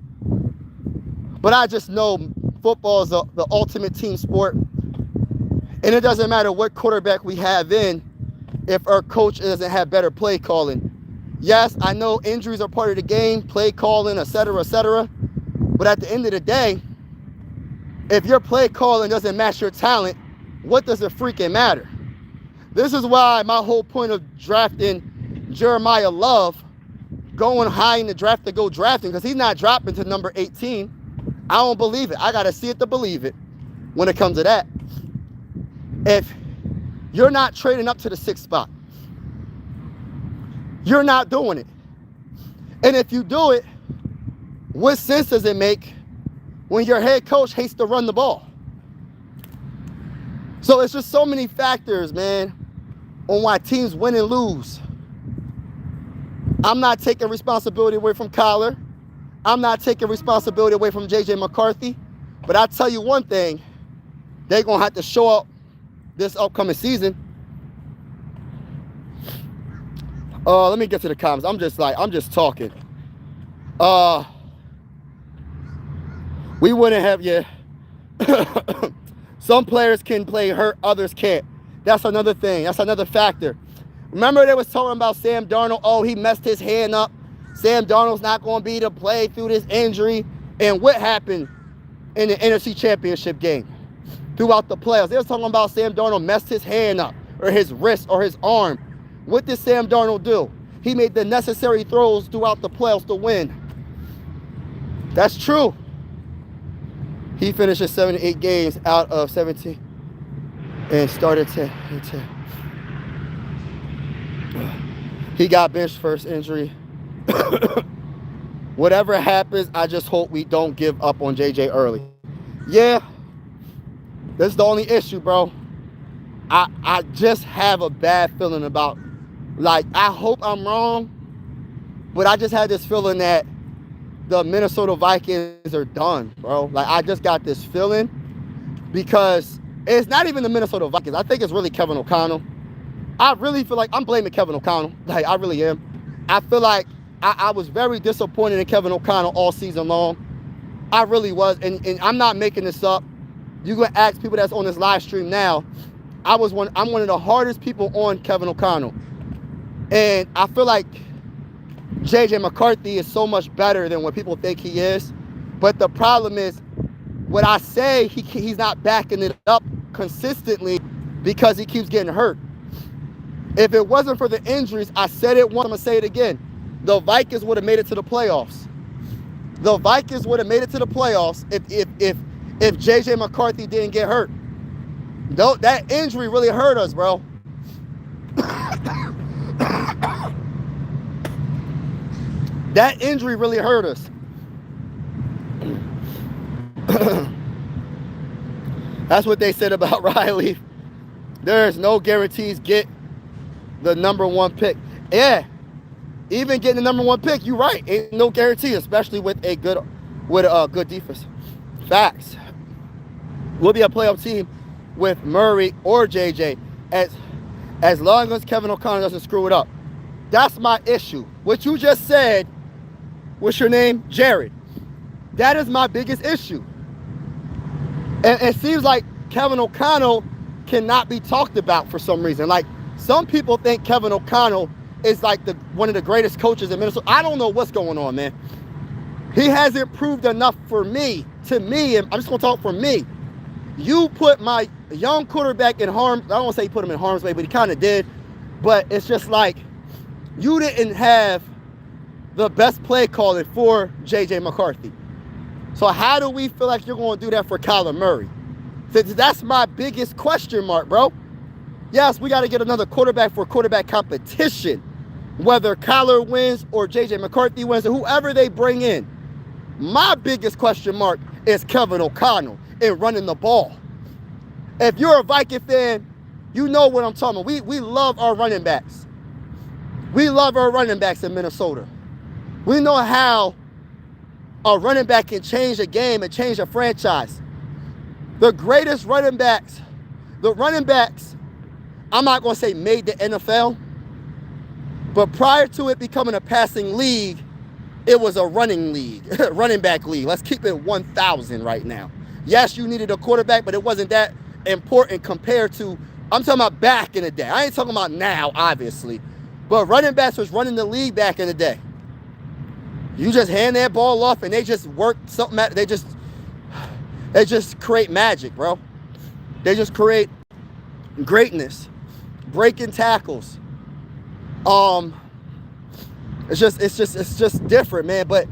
But I just know football is the ultimate team sport. And it doesn't matter what quarterback we have in if our coach doesn't have better play calling. Yes, I know injuries are part of the game, play calling, etc., etc. But at the end of the day, if your play calling doesn't match your talent, what does it freaking matter? This is why my whole point of drafting Jeremiah Love going high in the draft to go drafting, because he's not dropping to number 18. I don't believe it. I got to see it to believe it when it comes to that. If you're not trading up to the 6th spot, you're not doing it. And if you do it, what sense does it make when your head coach hates to run the ball? So it's just so many factors, man, on why teams win and lose. I'm not taking responsibility away from Kyler. I'm not taking responsibility away from J.J. McCarthy. But I tell you one thing, they're going to have to show up this upcoming season. Let me get to the comments. I'm just talking. We wouldn't have, yeah. Some players can play hurt, others can't. That's another thing. That's another factor. Remember they was talking about Sam Darnold. Oh, he messed his hand up. Sam Darnold's not going to be to play through this injury. And what happened in the NFC Championship game throughout the playoffs? They was talking about Sam Darnold messed his hand up or his wrist or his arm. What did Sam Darnold do? He made the necessary throws throughout the playoffs to win. That's true. He finished 7-8 games out of 17 and started 10. He got benched first injury. Whatever happens, I just hope we don't give up on JJ early. Yeah, that's the only issue, bro. I just have a bad feeling about, like, I hope I'm wrong, but I just had this feeling that the Minnesota Vikings are done, bro. Like, I just got this feeling because it's not even the Minnesota Vikings. I think it's really Kevin O'Connell. I really feel like I'm blaming Kevin O'Connell. Like, I really am. I feel like I was very disappointed in Kevin O'Connell all season long. I really was. And I'm not making this up. You can ask people that's on this live stream now. I'm one of the hardest people on Kevin O'Connell. And I feel like J.J. McCarthy is so much better than what people think he is. But the problem is, what I say, he's not backing it up consistently because he keeps getting hurt. If it wasn't for the injuries, I said it once, I'm going to say it again. The Vikings would have made it to the playoffs. The Vikings would have made it to the playoffs if J.J. McCarthy didn't get hurt. That injury really hurt us, bro. That injury really hurt us. That's what they said about Riley. There's no guarantees get the number 1 pick. Yeah, even getting the number 1 pick, you're right. Ain't no guarantee, especially with a good defense. Facts. We'll be a playoff team with Murray or JJ as long as Kevin O'Connell doesn't screw it up. That's my issue. What you just said, what's your name? Jared. That is my biggest issue. And it seems like Kevin O'Connell cannot be talked about for some reason. Like, some people think Kevin O'Connell is like one of the greatest coaches in Minnesota. I don't know what's going on, man. He hasn't proved enough for me. To me, and I'm just going to talk for me. You put my young quarterback in harm's, I don't want to say you put him in harm's way, but he kind of did. But it's just like, you didn't have the best play calling for J.J. McCarthy. So how do we feel like you're going to do that for Kyler Murray? That's my biggest question mark, bro. Yes, we got to get another quarterback for quarterback competition. Whether Kyler wins or J.J. McCarthy wins or whoever they bring in. My biggest question mark is Kevin O'Connell and running the ball. If you're a Viking fan, you know what I'm talking about. We love our running backs. We love our running backs in Minnesota. We know how a running back can change a game and change a franchise. The greatest running backs, I'm not going to say made the NFL, but prior to it becoming a passing league, it was a running league, running back league. Let's keep it 1,000 right now. Yes, you needed a quarterback, but it wasn't that important compared to, I'm talking about back in the day. I ain't talking about now, obviously. But running backs was running the league back in the day. You just hand that ball off and they just work something out. They just create magic, bro. They just create greatness. Breaking tackles. It's just different, man. But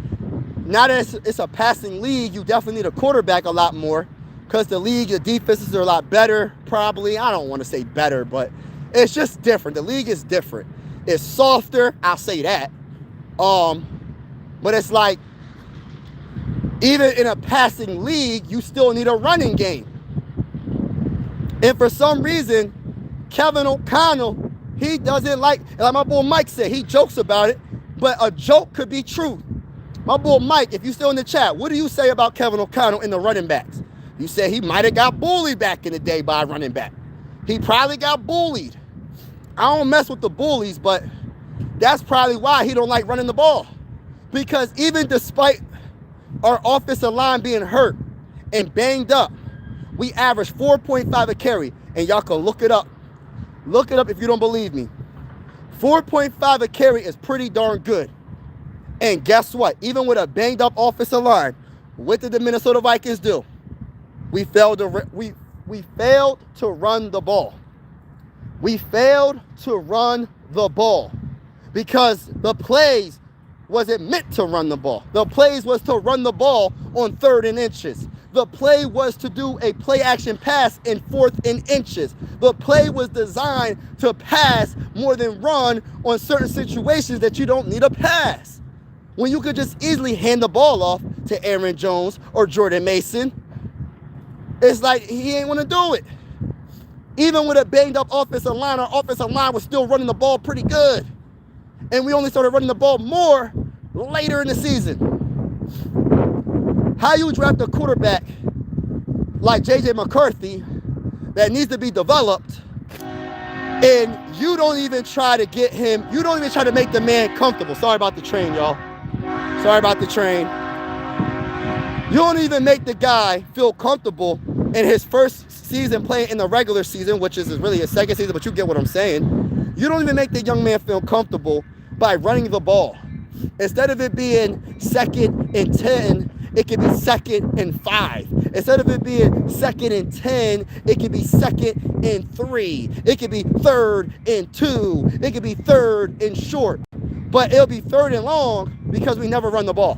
now that it's a passing league, you definitely need a quarterback a lot more because the defenses are a lot better, probably. I don't want to say better, but it's just different. The league is different. It's softer, I'll say that. But it's like, even in a passing league, you still need a running game. And for some reason, Kevin O'Connell, he doesn't like my boy Mike said, he jokes about it, but a joke could be truth. My boy Mike, if you're still in the chat, what do you say about Kevin O'Connell in the running backs? You said he might have got bullied back in the day by a running back. He probably got bullied. I don't mess with the bullies, but that's probably why he don't like running the ball. Because even despite our offensive line being hurt and banged up, we average 4.5 a carry. And y'all can look it up. Look it up if you don't believe me. 4.5 a carry is pretty darn good. And guess what? Even with a banged up offensive line, what did the Minnesota Vikings do? We failed to run the ball. We failed to run the ball because the plays wasn't meant to run the ball. The plays was to run the ball on 3rd and inches. The play was to do a play action pass in 4th and inches. The play was designed to pass more than run on certain situations that you don't need a pass. When you could just easily hand the ball off to Aaron Jones or Jordan Mason, it's like he ain't want to do it. Even with a banged up offensive line, our offensive line was still running the ball pretty good. And we only started running the ball more later in the season. How you draft a quarterback like J.J. McCarthy that needs to be developed, and you don't even try to get him, you don't even try to make the man comfortable. Sorry about the train, y'all. Sorry about the train. You don't even make the guy feel comfortable in his first season playing in the regular season, which is really his second season, but you get what I'm saying. You don't even make the young man feel comfortable by running the ball. Instead of it being 2nd and 10, it could be 2nd and 5. Instead of it being 2nd and 10, it could be 2nd and 3. It could be 3rd and 2. It could be 3rd and short. But it'll be 3rd and long because we never run the ball.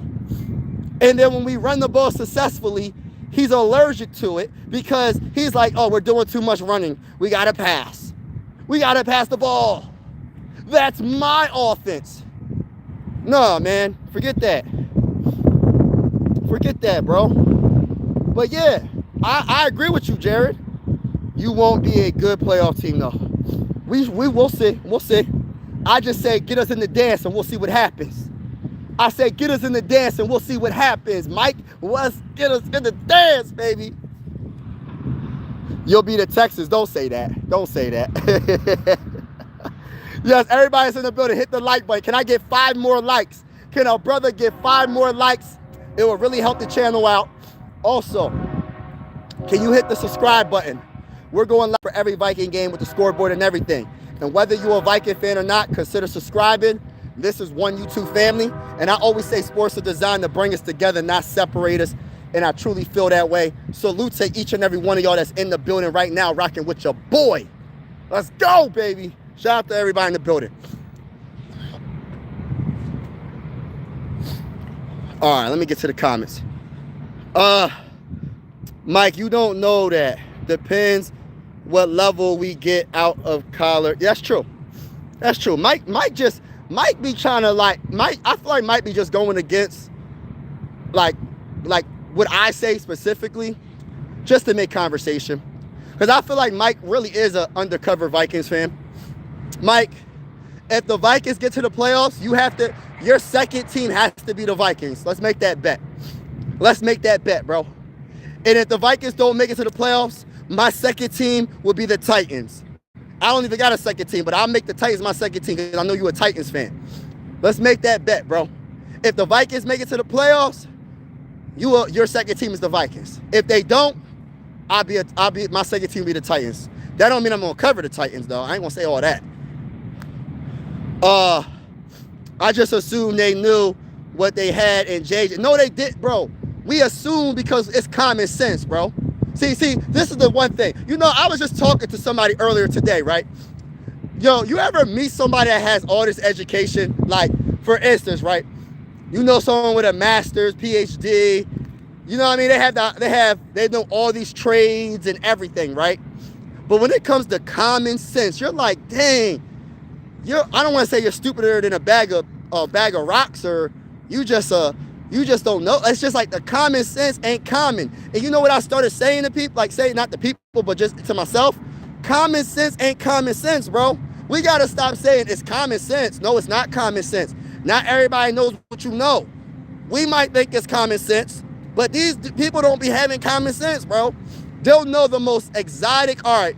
And then when we run the ball successfully, he's allergic to it because he's like, oh, we're doing too much running. We got to pass. We got to pass the ball. That's my offense. No, man, forget that. Forget that, bro. But yeah, I agree with you, Jared. You won't be a good playoff team, though. We will see. We'll see. I just say get us in the dance and we'll see what happens. I say get us in the dance and we'll see what happens. Mike, let's get us in the dance, baby. You'll be the Texans. Don't say that. Don't say that. Yes, everybody's in the building. Hit the like button. Can I get 5 more likes? Can our brother get 5 more likes? It will really help the channel out. Also, can you hit the subscribe button? We're going live for every Viking game with the scoreboard and everything. And whether you're a Viking fan or not, consider subscribing. This is one YouTube family. And I always say sports are designed to bring us together, not separate us. And I truly feel that way. Salute to each and every one of y'all that's in the building right now, rocking with your boy. Let's go, baby. Shout out to everybody in the building. All right, let me get to the comments. Mike, you don't know that. Depends what level we get out of college. That's true. That's true. Mike be trying to I feel like Mike be just going against like what I say specifically just to make conversation. Because I feel like Mike really is an undercover Vikings fan. Mike, if the Vikings get to the playoffs, your second team has to be the Vikings. Let's make that bet. Let's make that bet, bro. And if the Vikings don't make it to the playoffs, my second team will be the Titans. I don't even got a second team, but I'll make the Titans my second team because I know you're a Titans fan. Let's make that bet, bro. If the Vikings make it to the playoffs, your second team is the Vikings. If they don't, my second team will be the Titans. That don't mean I'm gonna cover the Titans though. I ain't gonna say all that. I just assumed they knew what they had in JJ. No, they did, bro. We assume because it's common sense, bro. See, this is the one thing. You know, I was just talking to somebody earlier today, right? Yo, you ever meet somebody that has all this education, like for instance, right? You know someone with a master's, PhD. You know what I mean? They know all these trades and everything, right? But when it comes to common sense, you're like, dang, I don't want to say you're stupider than a bag of rocks, or you just don't know. It's just like the common sense ain't common. And you know what I started saying to people? Like, saying not to people, but just to myself. Common sense ain't common sense, bro. We gotta stop saying it's common sense. No, it's not common sense. Not everybody knows what you know. We might think it's common sense, but these people don't be having common sense, bro. They'll know the most exotic art.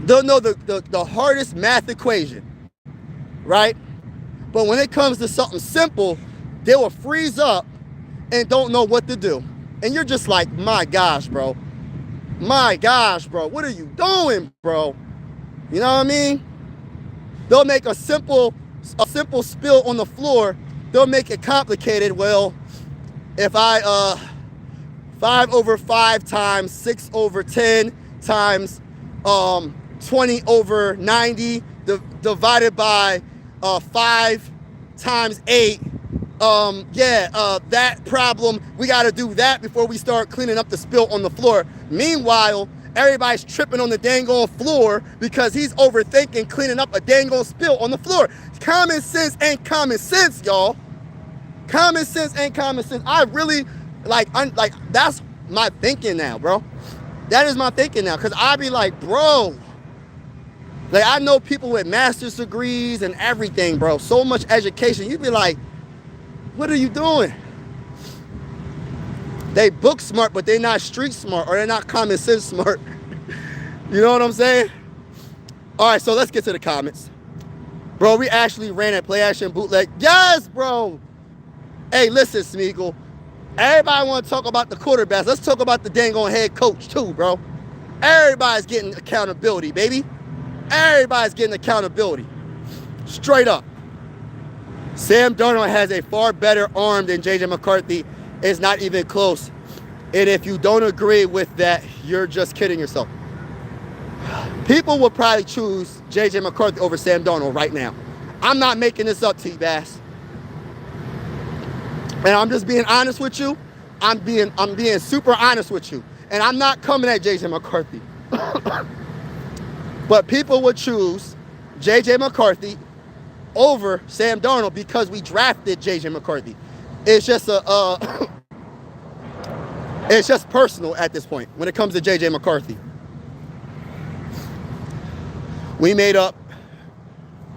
They'll know the hardest math equation, right? But when it comes to something simple, they will freeze up and don't know what to do. And you're just like, my gosh, bro. My gosh, bro. What are you doing, bro? You know what I mean? They'll make a simple spill on the floor. They'll make it complicated. Well, if I 5 over 5 times 6 over 10 times 20 over 90 divided by 5 times 8. That problem, we got to do that before we start cleaning up the spill on the floor. Meanwhile, everybody's tripping on the dang on floor because he's overthinking cleaning up a dang on spill on the floor. Common sense ain't common sense, y'all. Common sense ain't common sense. I really, that's my thinking now, bro. That is my thinking now, because I be like, bro, like, I know people with master's degrees and everything, bro. So much education. You'd be like, what are you doing? They book smart, but they're not street smart, or they're not common sense smart. You know what I'm saying? All right, so let's get to the comments. Bro, we actually ran a play action bootleg. Yes, bro. Hey, listen, Smeagol. Everybody want to talk about the quarterbacks. Let's talk about the dang on head coach too, bro. Everybody's getting accountability, baby. Everybody's getting accountability. Straight up. Sam Darnold has a far better arm than J.J. McCarthy. It's not even close. And if you don't agree with that, you're just kidding yourself. People will probably choose J.J. McCarthy over Sam Darnold right now. I'm not making this up, T-Bass. And I'm just being honest with you. I'm being super honest with you. And I'm not coming at J.J. McCarthy. But people would choose J.J. McCarthy over Sam Darnold because we drafted J.J. McCarthy. It's just it's just personal at this point when it comes to J.J. McCarthy. We made up,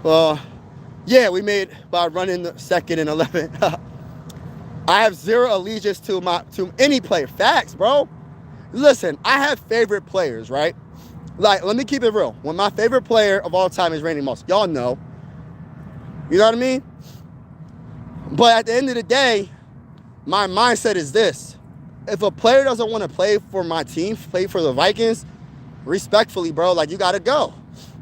we made by running the 2nd and 11. I have zero allegiance to any player. Facts, bro. Listen, I have favorite players, right? Like, let me keep it real. When my favorite player of all time is Randy Moss, y'all know. You know what I mean? But at the end of the day, my mindset is this. If a player doesn't want to play for my team, play for the Vikings, respectfully, bro, like, you got to go.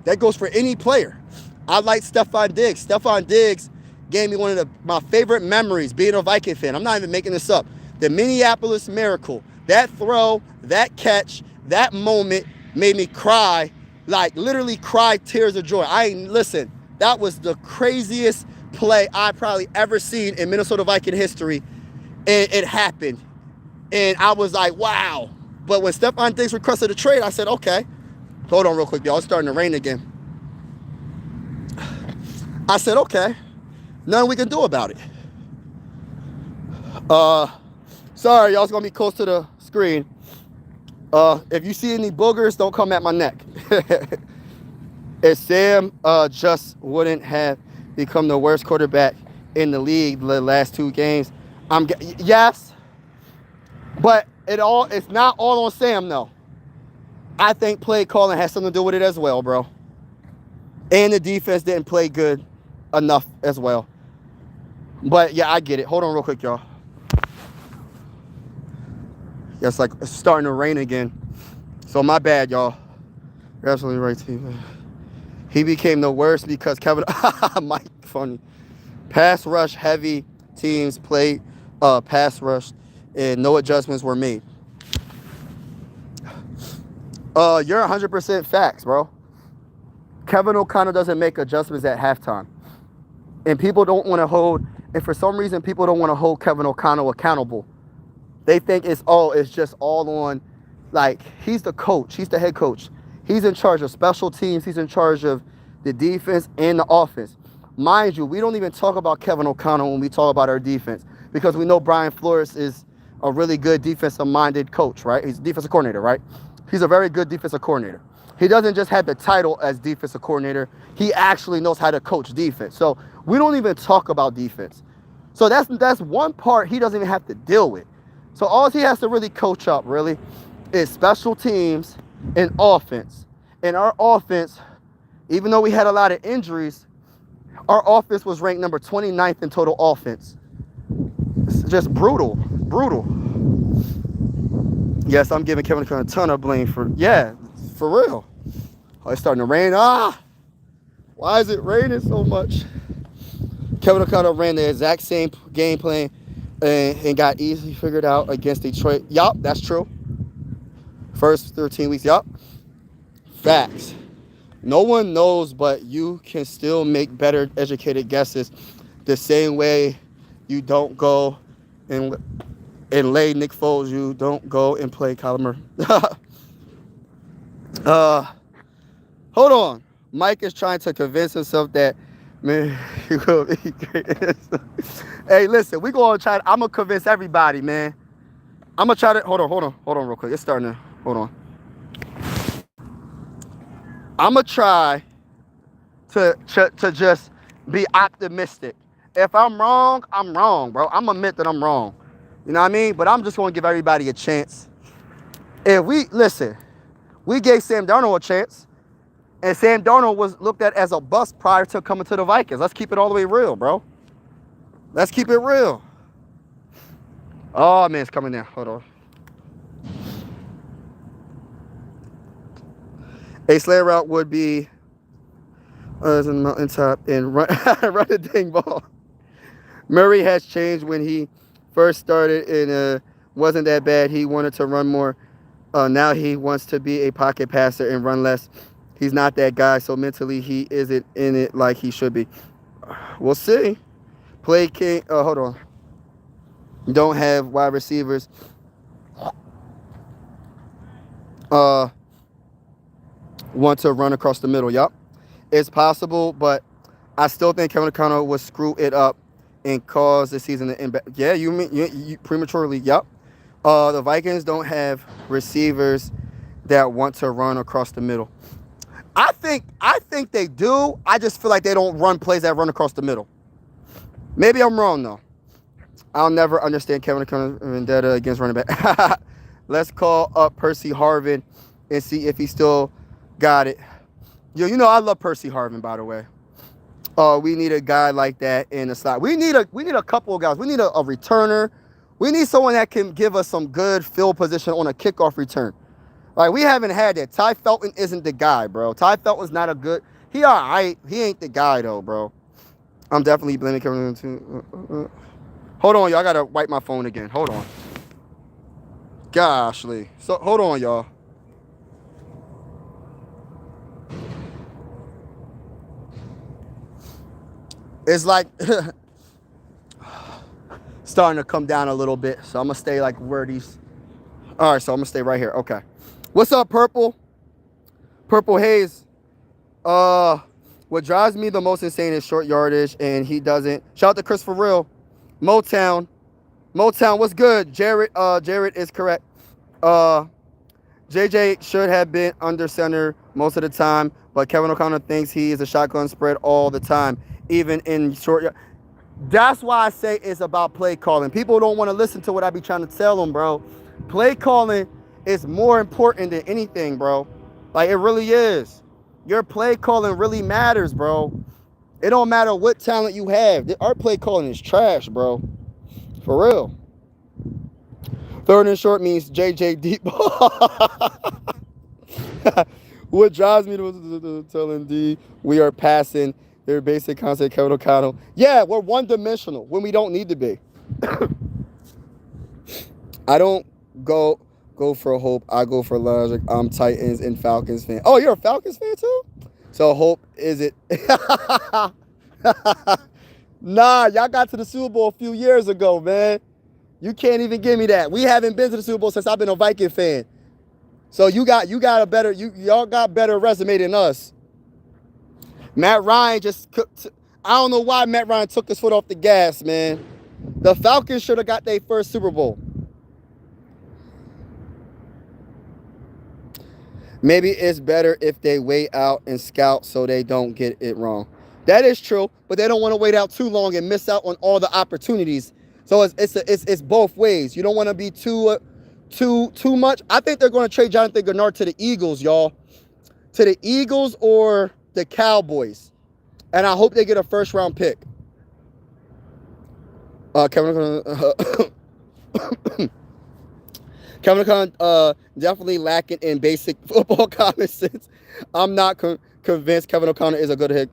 That goes for any player. I like Stephon Diggs. Stephon Diggs gave me one of my favorite memories being a Viking fan. I'm not even making this up. The Minneapolis Miracle. That throw, that catch, that moment made me cry, like literally cry tears of joy. Listen, that was the craziest play I probably ever seen in Minnesota Viking history. And it happened. And I was like, wow. But when Stephon Diggs requested a trade, I said, okay. Hold on real quick, y'all. It's starting to rain again. I said, okay. Nothing we can do about it. Sorry, y'all. It's going to be close to the screen. If you see any boogers, don't come at my neck. If Sam just wouldn't have become the worst quarterback in the league the last 2 games, yes, but it's not all on Sam, though. I think play calling has something to do with it as well, bro. And the defense didn't play good enough as well. But, yeah, I get it. Hold on real quick, y'all. Yeah, it's starting to rain again. So, my bad, y'all. You're absolutely right, Steve. He became the worst because Kevin... Mike, funny. Pass rush heavy teams played pass rush and no adjustments were made. You're 100% facts, bro. Kevin O'Connell doesn't make adjustments at halftime. And people don't want to hold, and for some reason, people don't want to hold Kevin O'Connell accountable. They think it's just all on, like, he's the coach, he's the head coach. He's in charge of special teams, he's in charge of the defense and the offense. Mind you, we don't even talk about Kevin O'Connell when we talk about our defense because we know Brian Flores is a really good defensive-minded coach, right? He's a defensive coordinator, right? He's a very good defensive coordinator. He doesn't just have the title as defensive coordinator. He actually knows how to coach defense. So we don't even talk about defense. So that's one part he doesn't even have to deal with. So all he has to really coach up, really, is special teams and offense. And our offense, even though we had a lot of injuries, our offense was ranked number 29th in total offense. It's just brutal. Yes, I'm giving Kevin a ton of blame for real. Oh, it's starting to rain. Why is it raining so much? Kevin O'Connell ran the exact same game plan and got easily figured out against Detroit. Yup, that's true. First 13 weeks, yup. Facts. No one knows, but you can still make better educated guesses the same way you don't go and lay Nick Foles. You don't go and play Kyler Murray. Hold on. Mike is trying to convince himself that, man, he will be great. Hey, listen, we going to try. I'm going to convince everybody, man. I'm going to try to. Hold on real quick. It's starting to. Hold on. I'm going to try to just be optimistic. If I'm wrong, I'm wrong, bro. I'm going to admit that I'm wrong. You know what I mean? But I'm just going to give everybody a chance. If we gave Sam Darnold a chance. And Sam Darnold was looked at as a bust prior to coming to the Vikings. Let's keep it all the way real, bro. Let's keep it real. Oh, man, it's coming down. Hold on. A sled route would be in the mountaintop and run the dang ball. Murray has changed when he first started and wasn't that bad. He wanted to run more. Now he wants to be a pocket passer and run less. He's not that guy, so mentally he isn't in it like he should be. We'll see. Play king. Hold on. Don't have wide receivers. Want to run across the middle. Yup. It's possible, but I still think Kevin O'Connell will screw it up and cause the season to end. Yeah, you mean you prematurely. Yup. The Vikings don't have receivers that want to run across the middle. I think they do. I just feel like they don't run plays that run across the middle. Maybe I'm wrong, though. I'll never understand Kevin O'Connor's vendetta against running back. Let's call up Percy Harvin and see if he still got it. Yo, you know I love Percy Harvin, by the way. We need a guy like that in the slot. We need a couple of guys. We need a returner. We need someone that can give us some good field position on a kickoff return. Like, we haven't had that. Ty Felton isn't the guy, bro. Ty Felton's not a good... He all right. He ain't the guy, though, bro. I'm definitely blaming Kevin too. Hold on, y'all. I got to wipe my phone again. Hold on. Goshly. So, hold on, y'all. It's like... starting to come down a little bit. So, I'm going to stay, like, where these... All right, so I'm going to stay right here. Okay. What's up, Purple? Purple Haze. What drives me the most insane is short yardage, and he doesn't. Shout out to Chris for real. Motown, what's good? Jared is correct. JJ should have been under center most of the time, but Kevin O'Connell thinks he is a shotgun spread all the time, even in short yard. That's why I say it's about play calling. People don't want to listen to what I be trying to tell them, bro. Play calling is more important than anything, bro. Like, it really is. Your play calling really matters, bro. It don't matter what talent you have. Our play calling is trash, bro. For real. Third and short means JJ deep ball. What drives me to telling D we are passing their basic concept, Kevin O'Connell. Yeah, we're one-dimensional when we don't need to be. I don't go for hope. I go for logic. I'm Titans and Falcons fan. Oh, you're a Falcons fan too? So hope is it? Nah, y'all got to the Super Bowl a few years ago, man. You can't even give me that. We haven't been to the Super Bowl since I've been a Viking fan. So y'all got better resume than us. Matt Ryan I don't know why Matt Ryan took his foot off the gas, man. The Falcons should have got their first Super Bowl. Maybe it's better if they wait out and scout so they don't get it wrong. That is true, but they don't want to wait out too long and miss out on all the opportunities. So it's both ways. You don't want to be too much. I think they're going to trade Jonathan Gennard to the Eagles, y'all. To the Eagles or the Cowboys. And I hope they get a first-round pick. Kevin O'Connor definitely lacking in basic football common sense. I'm not convinced Kevin O'Connor is a good head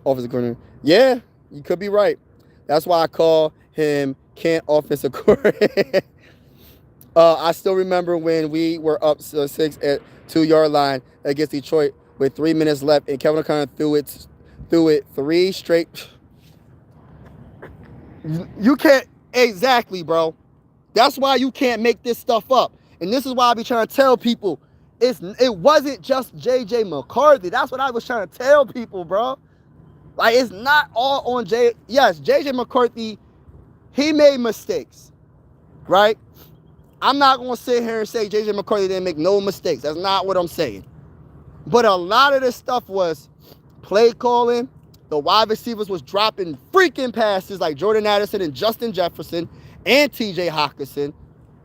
offensive coordinator. Yeah, you could be right. That's why I call him Kent offensive coordinator. I still remember when we were up 6 at 2-yard line against Detroit with 3 minutes left, and Kevin O'Connor threw it 3 straight. You can't exactly, bro. That's why you can't make this stuff up. And this is why I be trying to tell people it wasn't just J.J. McCarthy. That's what I was trying to tell people, bro. Like, it's not all on Yes, J.J. McCarthy, he made mistakes, right? I'm not going to sit here and say J.J. McCarthy didn't make no mistakes. That's not what I'm saying. But a lot of this stuff was play calling. The wide receivers was dropping freaking passes like Jordan Addison and Justin Jefferson and T.J. Hockenson.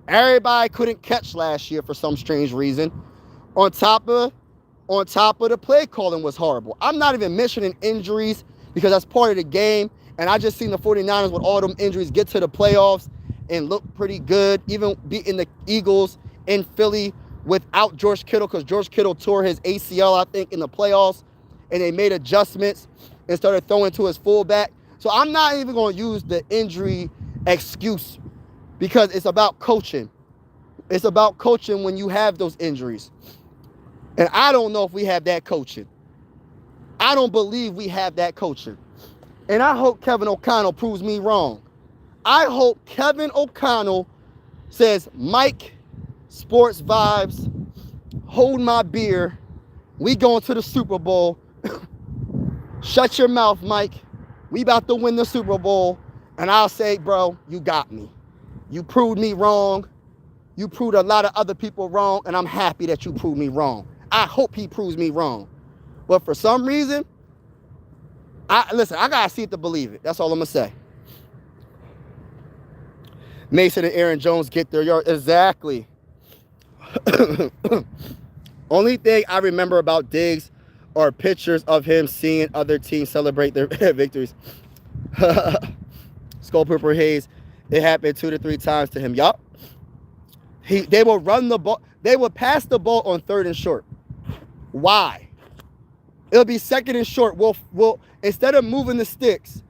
Everybody couldn't catch last year for some strange reason. On top of the play calling was horrible. I'm not even mentioning injuries because that's part of the game. And I just seen the 49ers with all them injuries get to the playoffs and look pretty good, even beating the Eagles in Philly without George Kittle, because George Kittle tore his ACL, I think, in the playoffs, and they made adjustments and started throwing to his fullback. So I'm not even going to use the injury excuse because it's about coaching. It's about coaching when you have those injuries. And I don't know if we have that coaching. I don't believe we have that coaching. And I hope Kevin O'Connell proves me wrong. I hope Kevin O'Connell says, Mike, sports vibes, hold my beer. We going to the Super Bowl. Shut your mouth, Mike. We about to win the Super Bowl. And I'll say, bro, you got me. You proved me wrong. You proved a lot of other people wrong. And I'm happy that you proved me wrong. I hope he proves me wrong. But for some reason, listen, I got to see it to believe it. That's all I'm going to say. Mason and Aaron Jones get their yard. Exactly. Only thing I remember about Diggs are pictures of him seeing other teams celebrate their victories. Skull Pooper Hayes, it happened 2 to 3 times to him. Yup. They will run the ball. They will pass the ball on 3rd and short. Why? It'll be 2nd and short. We'll instead of moving the sticks,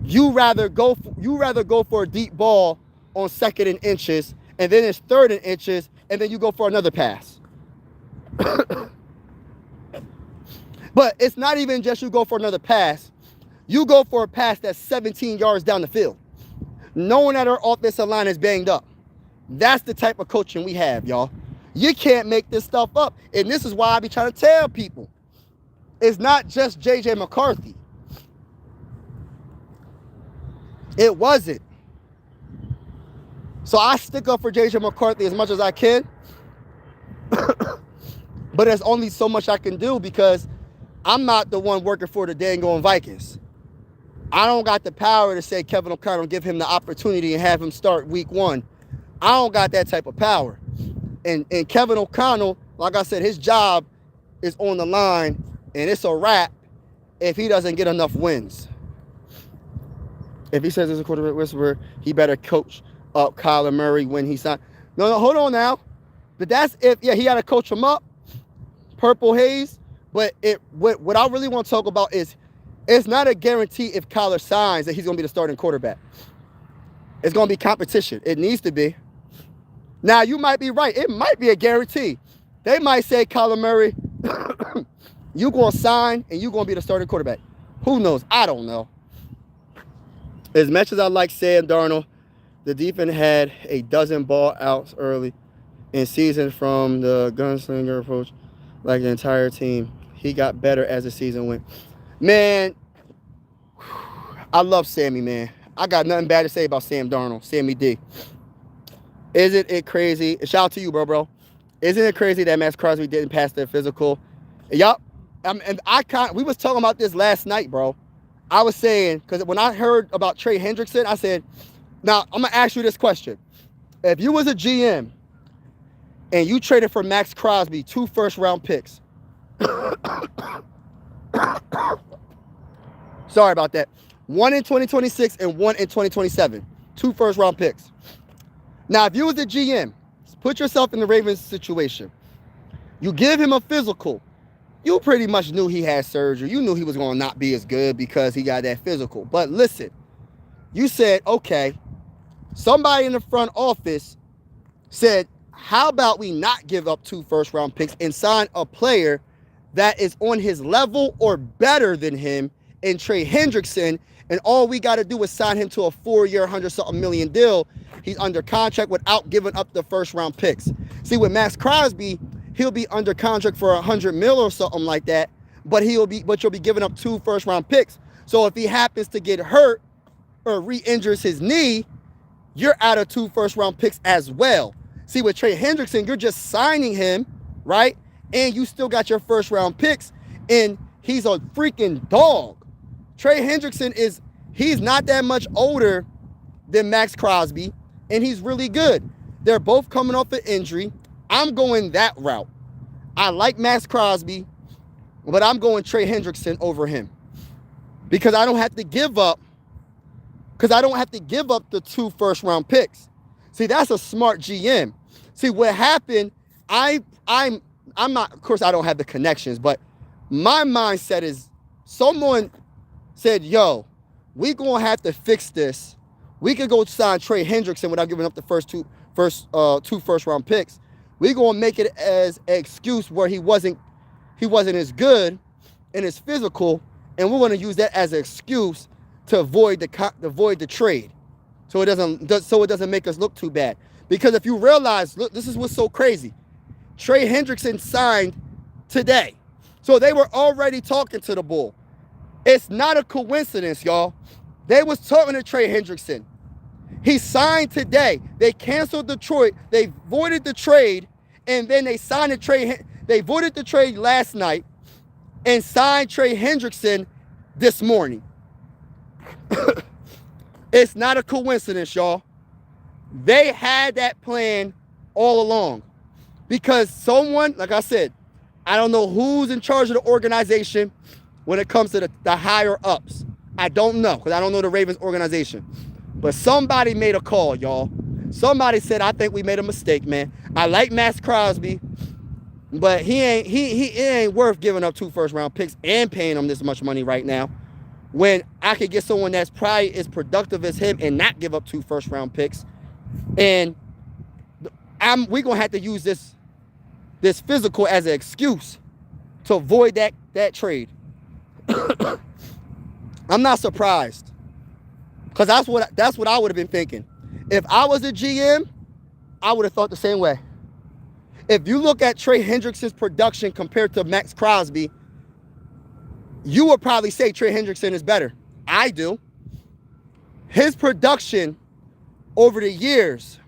you rather go for a deep ball on 2nd and inches, and then it's 3rd and inches, and then you go for another pass. But it's not even just you go for another pass. You go for a pass that's 17 yards down the field, knowing that our offensive line is banged up. That's the type of coaching we have, y'all. You can't make this stuff up. And this is why I be trying to tell people. It's not just J.J. McCarthy. It wasn't. So I stick up for J.J. McCarthy as much as I can. But there's only so much I can do because I'm not the one working for the dang on Vikings. I don't got the power to say Kevin O'Connell, give him the opportunity and have him start week 1. I don't got that type of power. And Kevin O'Connell, like I said, his job is on the line, and it's a wrap if he doesn't get enough wins. If he says there's a quarterback whisperer, he better coach up Kyler Murray when he signed. No, hold on now. But that's if, yeah, he got to coach him up, Purple Haze. But what I really want to talk about is it's not a guarantee if Kyler signs that he's going to be the starting quarterback. It's going to be competition. It needs to be. Now, you might be right. It might be a guarantee. They might say, Kyler Murray, you're going to sign and you're going to be the starting quarterback. Who knows? I don't know. As much as I like Sam Darnold, the defense had a dozen ball outs early in season from the gunslinger approach, like the entire team. He got better as the season went. Man, I love Sammy, man. I got nothing bad to say about Sam Darnold, Sammy D. Isn't it crazy? Shout out to you, bro. Isn't it crazy that Max Crosby didn't pass their physical? Yup. We was talking about this last night, bro. I was saying, because when I heard about Trey Hendrickson, I said, now I'm going to ask you this question. If you was a GM and you traded for Max Crosby 2 first-round picks, sorry about that, 1 in 2026 and 1 in 2027, 2 first-round picks. Now, if you was the GM, put yourself in the Ravens situation. You give him a physical. You pretty much knew he had surgery. You knew he was going to not be as good because he got that physical. But listen, you said, okay, somebody in the front office said, how about we not give up 2 first-round picks and sign a player that is on his level or better than him in Trey Hendrickson, and all we got to do is sign him to a 4-year, $100-something million deal. He's under contract without giving up the first-round picks. See, with Max Crosby, he'll be under contract for $100 million or something like that, but you'll be giving up 2 first-round picks. So if he happens to get hurt or re-injures his knee, you're out of 2 first-round picks as well. See, with Trey Hendrickson, you're just signing him, right? And you still got your first-round picks, and he's a freaking dog. Trey Hendrickson he's not that much older than Max Crosby, and he's really good. They're both coming off an injury. I'm going that route. I like Max Crosby, but I'm going Trey Hendrickson over him because I don't have to give up the 2 first-round picks. See, that's a smart GM. See, what happened, I'm not, of course, I don't have the connections, but my mindset is someone said, yo, we going to have to fix this. We could go sign Trey Hendrickson without giving up the two first-round picks. We're going to make it as an excuse where he wasn't as good in his physical, and we're going to use that as an excuse to avoid the trade. So it doesn't make us look too bad. Because if you realize, look, this is what's so crazy. Trey Hendrickson signed today. So they were already talking to the Bull. It's not a coincidence, y'all. They was talking to Trey Hendrickson. He signed today. They canceled Detroit. They voided the trade, and then they signed the trade. They voided the trade last night and signed Trey Hendrickson this morning. It's not a coincidence, y'all. They had that plan all along because someone, like I said, I don't know who's in charge of the organization when it comes to the higher ups. I don't know because I don't know the Ravens organization. But somebody made a call, y'all. Somebody said, I think we made a mistake, man. I like Max Crosby, but it ain't worth giving up 2 first-round picks and paying him this much money right now when I could get someone that's probably as productive as him and not give up 2 first-round picks. And we're going to have to use this physical as an excuse to avoid that trade. I'm not surprised because that's what I would have been thinking. If I was a GM, I would have thought the same way. If you look at Trey Hendrickson's production compared to Max Crosby, you would probably say Trey Hendrickson is better. I do. His production over the years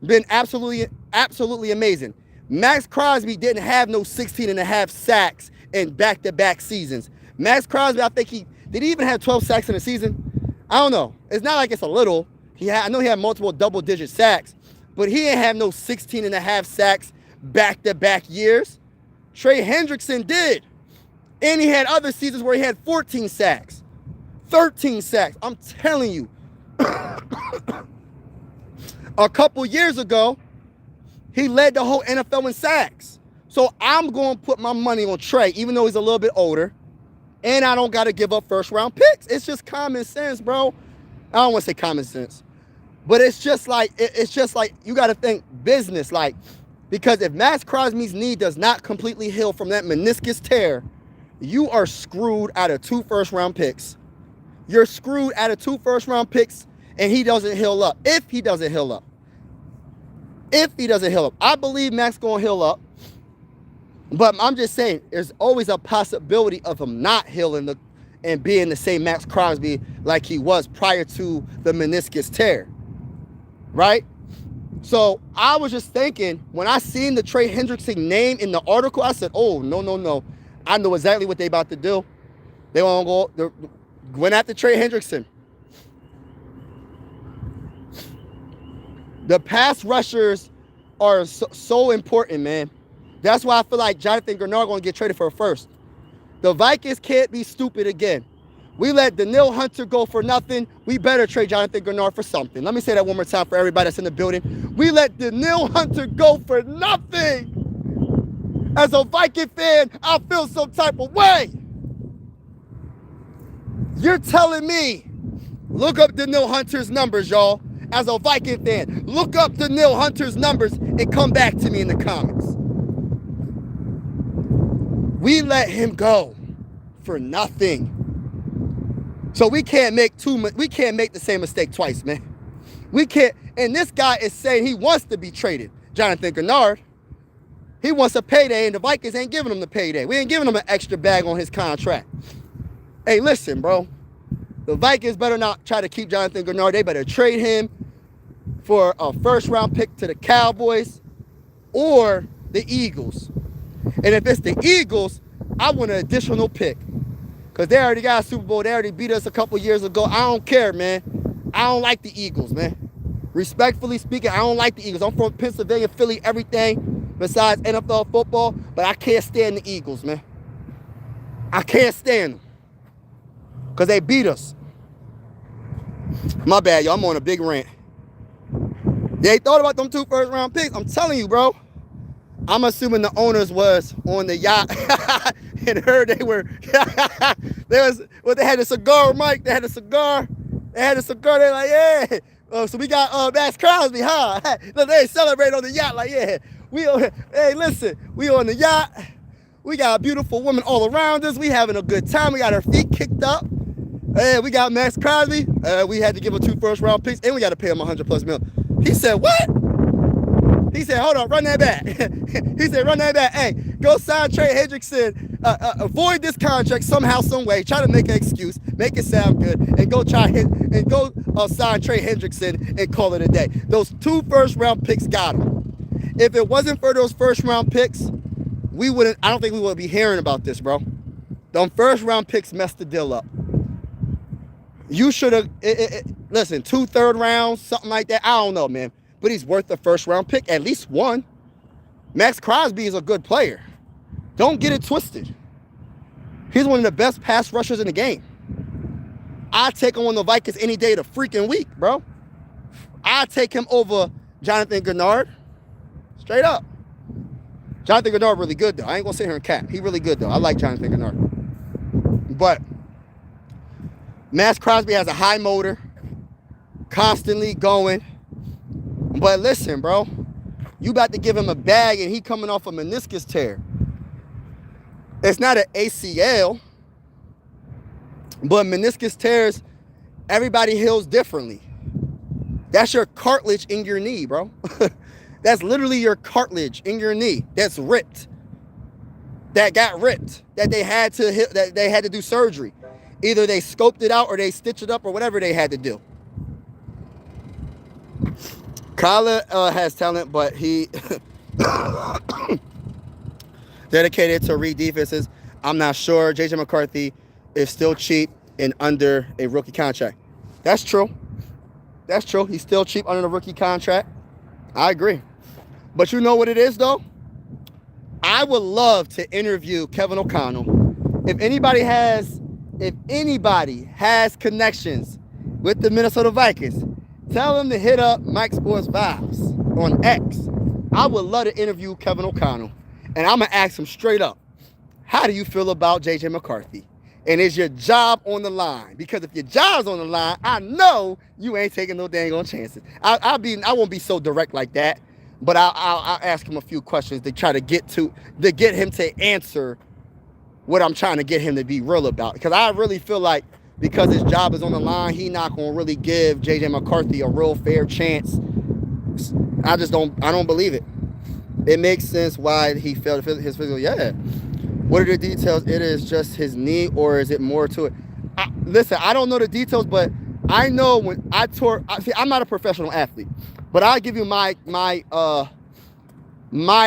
been absolutely amazing. Max Crosby didn't have no 16.5 sacks in back-to-back seasons. Max Crosby, I think did he even have 12 sacks in a season? I don't know. It's not like it's a little. I know he had multiple double-digit sacks, but he didn't have no 16.5 sacks back-to-back years. Trey Hendrickson did. And he had other seasons where he had 14 sacks, 13 sacks. I'm telling you. A couple years ago, he led the whole NFL in sacks. So I'm going to put my money on Trey, even though he's a little bit older. And I don't got to give up first-round picks. It's just common sense, bro. I don't want to say common sense. But it's just like you got to think business. Like, because if Max Crosby's knee does not completely heal from that meniscus tear, you are screwed out of 2 first-round picks. you're screwed out of 2 first-round picks and he doesn't heal up. If he doesn't heal up. I believe Max going to heal up. But I'm just saying, there's always a possibility of him not healing and being the same Max Crosby like he was prior to the meniscus tear. Right? So I was just thinking, when I seen the Trey Hendrickson name in the article, I said, oh, no. I know exactly what they about to do. They want to go, went after Trey Hendrickson. The pass rushers are so important, man. That's why I feel like Jonathan Grenard going to get traded for a first. The Vikings can't be stupid again. We let Danielle Hunter go for nothing. We better trade Jonathan Grenard for something. Let me say that one more time for everybody that's in the building. We let Danielle Hunter go for nothing. As a Viking fan, I feel some type of way. You're telling me, look up Danielle Hunter's numbers, y'all. As a Viking fan, look up Danielle Hunter's numbers and come back to me in the comments. We let him go for nothing. So we can't make the same mistake twice, man. We can't. And this guy is saying he wants to be traded. Jonathan Grenard. He wants a payday, and the Vikings ain't giving him the payday. We ain't giving him an extra bag on his contract. Hey, listen, bro. The Vikings better not try to keep Jonathan Grenard. They better trade him for a first-round pick to the Cowboys or the Eagles. And if it's the Eagles, I want an additional pick. Because they already got a Super Bowl. They already beat us a couple years ago. I don't care, man. I don't like the Eagles, man. Respectfully speaking, I don't like the Eagles. I'm from Pennsylvania, Philly, everything besides NFL football. But I can't stand the Eagles, man. I can't stand them. Because they beat us. My bad, y'all. I'm on a big rant. They thought about them 2 first-round picks. I'm telling you, bro. I'm assuming the owners was on the yacht and heard they were. They had a cigar, Mike. They had a cigar. They're like, yeah. So we got Max Crosby, huh? They celebrate on the yacht, like, yeah. Hey, listen, we on the yacht. We got a beautiful woman all around us. We having a good time. We got our feet kicked up. Hey, we got Max Crosby. We had to give him 2 first-round picks, and we got to pay him $100+ million. He said, what? He said, hold on, run that back. He said, run that back. Hey, go sign Trey Hendrickson. Avoid this contract somehow, some way. Try to make an excuse, make it sound good, and go sign Trey Hendrickson and call it a day. Those 2 first-round picks got him. If it wasn't for those first-round picks, I don't think we would be hearing about this, bro. Them first-round picks messed the deal up. You should have, listen, 2 third rounds, something like that. I don't know, man. But he's worth a first-round pick, at least one. Max Crosby is a good player. Don't get it twisted. He's one of the best pass rushers in the game. I'd take him on the Vikings any day of the freaking week, bro. I'd take him over Jonathan Grenard. Straight up. Jonathan Grenard really good, though. I ain't going to sit here and cap. He really good, though. I like Jonathan Grenard. But Max Crosby has a high motor, constantly going. But listen, bro, you about to give him a bag and he coming off a meniscus tear. It's not an ACL, but meniscus tears, everybody heals differently. That's your cartilage in your knee, bro. That's literally your cartilage in your knee that's ripped. That got ripped. That they had to do surgery. Either they scoped it out or they stitched it up or whatever they had to do. Kyler has talent, but he dedicated to read defenses. I'm not sure. J.J. McCarthy is still cheap and under a rookie contract. That's true. That's true. He's still cheap under the rookie contract. I agree. But you know what it is, though? I would love to interview Kevin O'Connell. If anybody has connections with the Minnesota Vikings, tell them to hit up Mike Sports Vibes on X. I would love to interview Kevin O'Connell. And I'm going to ask him straight up, how do you feel about J.J. McCarthy? And is your job on the line? Because if your job's on the line, I know you ain't taking no dang on chances. I won't be so direct like that, but I'll ask him a few questions to try to get him to answer what I'm trying to get him to be real about. Because I really feel like because his job is on the line, he not gonna really give J.J. McCarthy a real fair chance. I don't believe it. It makes sense why he failed his physical. Yeah. What are the details? It is just his knee, or is it more to it? Listen, I don't know the details, but I know when I tore. See, I'm not a professional athlete, but I'll give you my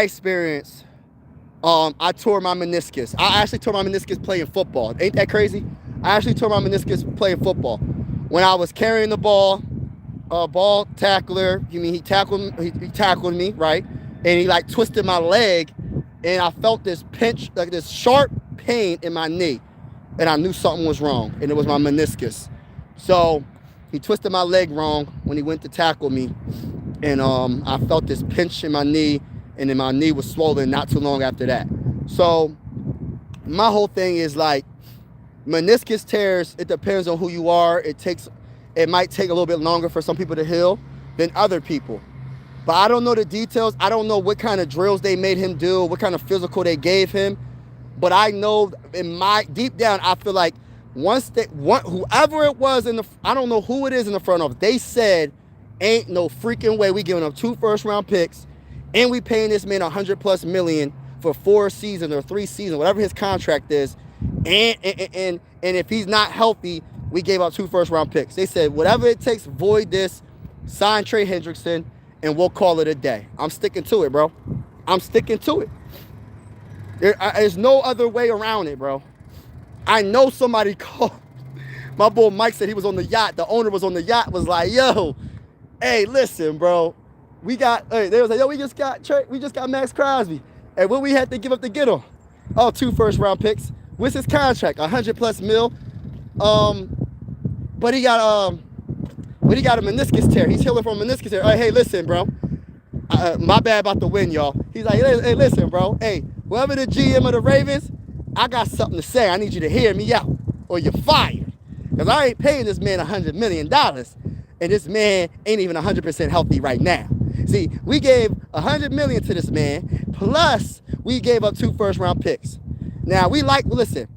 experience. I tore my meniscus. I actually tore my meniscus playing football. Ain't that crazy? I actually tore my meniscus playing football. When I was carrying the ball, ball tackler. He tackled me, right? And he like twisted my leg, and I felt this pinch, like this sharp pain in my knee, and I knew something was wrong, and it was my meniscus. So he twisted my leg wrong when he went to tackle me, and I felt this pinch in my knee, and then my knee was swollen not too long after that. So my whole thing is like meniscus tears. It depends on who you are. It might take a little bit longer for some people to heal than other people. But I don't know the details. I don't know what kind of drills they made him do, what kind of physical they gave him. But I know in my deep down, I feel like whoever it was I don't know who it is in the front office, they said, ain't no freaking way we giving up 2 first-round picks and we paying this man $100+ million for 4 seasons or 3 seasons, whatever his contract is. And if he's not healthy, we gave up 2 first-round picks. They said, whatever it takes, void this, sign Trey Hendrickson, and we'll call it a day. I'm sticking to it, bro. I'm sticking to it. There's no other way around it, bro. I know somebody called. My boy Mike said he was on the yacht. The owner was on the yacht, was like, yo, hey, listen, bro. They was like, yo, we just got Max Crosby. And what we had to give up to get him? Oh, 2 first-round picks. What's his contract? $100+ mil. But he got a meniscus tear. He's healing from a meniscus tear. Hey, listen, bro. My bad about the win, y'all. He's like, hey, listen, bro. Hey, whoever the GM of the Ravens, I got something to say. I need you to hear me out, or you're fired. Because I ain't paying this man $100 million, and this man ain't even 100% healthy right now. See, we gave $100 million to this man, plus we gave up 2 first-round picks. Now, listen,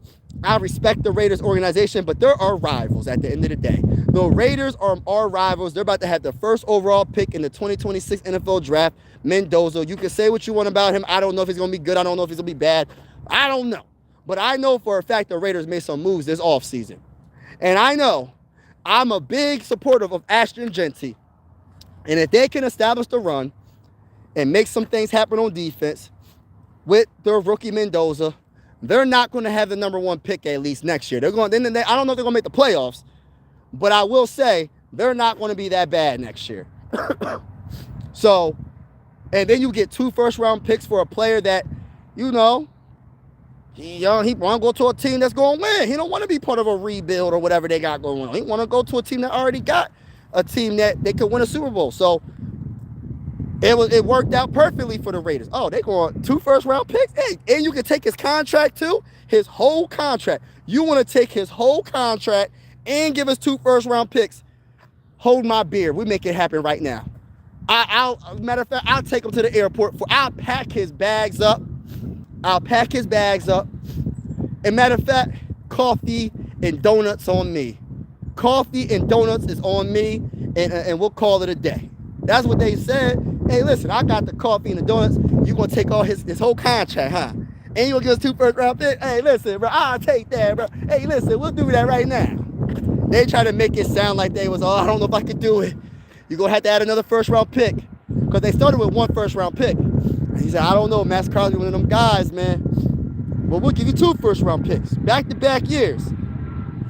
I respect the Raiders organization, but there are rivals at the end of the day. The Raiders are our rivals. They're about to have the first overall pick in the 2026 NFL draft, Mendoza. You can say what you want about him. I don't know if he's going to be good. I don't know if he's going to be bad. I don't know. But I know for a fact the Raiders made some moves this offseason. And I know I'm a big supporter of Ashton Genty. And if they can establish the run and make some things happen on defense with their rookie Mendoza, they're not going to have the number 1 pick at least next year. I don't know if they're going to make the playoffs, but I will say they're not going to be that bad next year. So, and then you get 2 first-round picks for a player that, he want to go to a team that's going to win. He don't want to be part of a rebuild or whatever they got going on. He want to go to a team that already got a team that they could win a Super Bowl. So it worked out perfectly for the Raiders. Oh, they going 2 first-round picks? Hey, and you can take his contract too, his whole contract. You want to take his whole contract and give us 2 first-round picks. Hold my beer. We make it happen right now. Matter of fact, I'll take him to the airport. I'll pack his bags up. And matter of fact, coffee and donuts on me. Coffee and donuts is on me, and we'll call it a day. That's what they said. Hey, listen, I got the coffee and the donuts. You gonna take all his whole contract, huh? And you gonna give us 2 first-round picks? Hey, listen, bro, I'll take that, bro. Hey, listen, we'll do that right now. They try to make it sound like they was, I don't know if I could do it. You're gonna have to add another first-round pick. Because they started with 1 first-round pick. And he said, I don't know, Max Crosby, one of them guys, man. But we'll give you 2 first-round picks. Back-to-back years.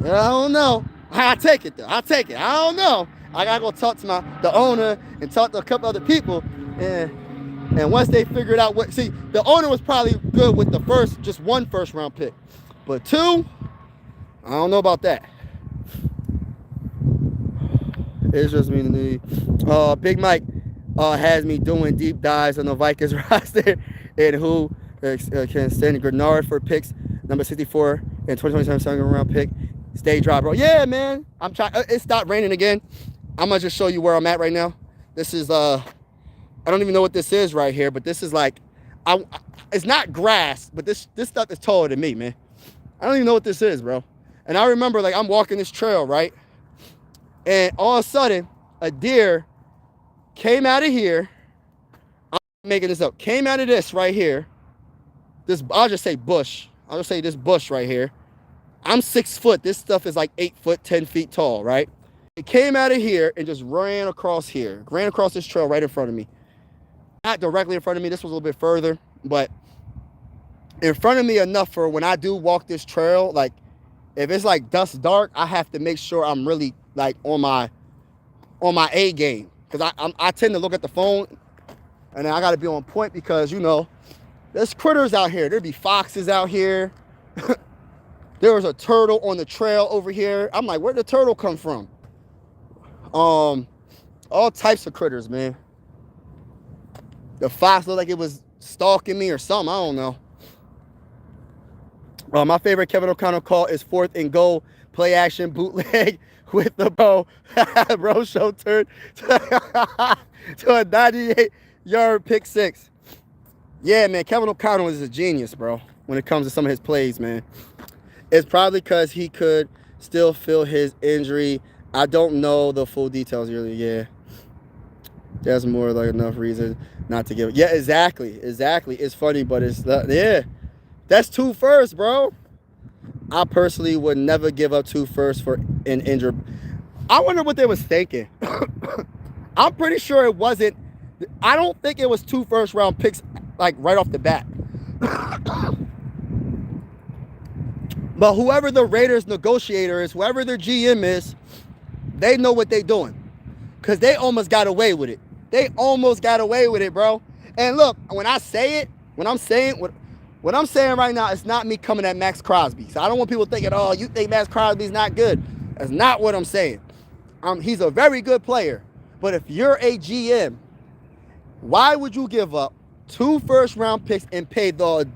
I don't know. I'll take it, though. I'll take it. I don't know. I got to go talk to the owner and talk to a couple other people. And once they figured out the owner was probably good with just 1 first-round pick. But 2, I don't know about that. It's just me and the Big Mike has me doing deep dives on the Vikings roster and who can send Grenard for picks, number 64 and 2027 second round pick. Stay dry, bro. Yeah, man. I'm trying. It stopped raining again. I'm gonna just show you where I'm at right now. This is I don't even know what this is right here, but this is like, it's not grass, but this stuff is taller than me, man. I don't even know what this is, bro. And I remember, like, I'm walking this trail, right? And all of a sudden, a deer came out of here. I'm making this up. Came out of this right here. This, I'll just say bush. I'll just say this bush right here. I'm 6 foot. This stuff is like 8 foot, 10 feet tall, right? It came out of here and just ran across here. Ran across this trail right in front of me. Not directly in front of me. This was a little bit further, but in front of me enough for when I do walk this trail, like, if it's like dusk dark, I have to make sure I'm really like on my A game, because I tend to look at the phone, and then I got to be on point because, you know, there's critters out here. There'd be foxes out here. There was a turtle on the trail over here. I'm like, where'd the turtle come from? All types of critters, man. The fox looked like it was stalking me or something. I don't know. My favorite Kevin O'Connell call is 4th and goal, play action, bootleg with the bro. Bro show turned to a 98-yard pick six. Yeah, man, Kevin O'Connell is a genius, bro, when it comes to some of his plays, man. It's probably because he could still feel his injury. I don't know the full details, really. Yeah. There's more like enough reason not to give it. Yeah, exactly. It's funny, but it's, yeah. That's 2 firsts, bro. I personally would never give up 2 firsts for an injured. I wonder what they was thinking. I'm pretty sure it wasn't. I don't think it was 2 first-round picks, like, right off the bat. But whoever the Raiders negotiator is, whoever their GM is, they know what they're doing. Because they almost got away with it. They almost got away with it, bro. And look, when I say it, what I'm saying right now, it's not me coming at Max Crosby. So I don't want people thinking, oh, you think Max Crosby's not good. That's not what I'm saying. He's a very good player. But if you're a GM, why would you give up 2 first-round picks and pay the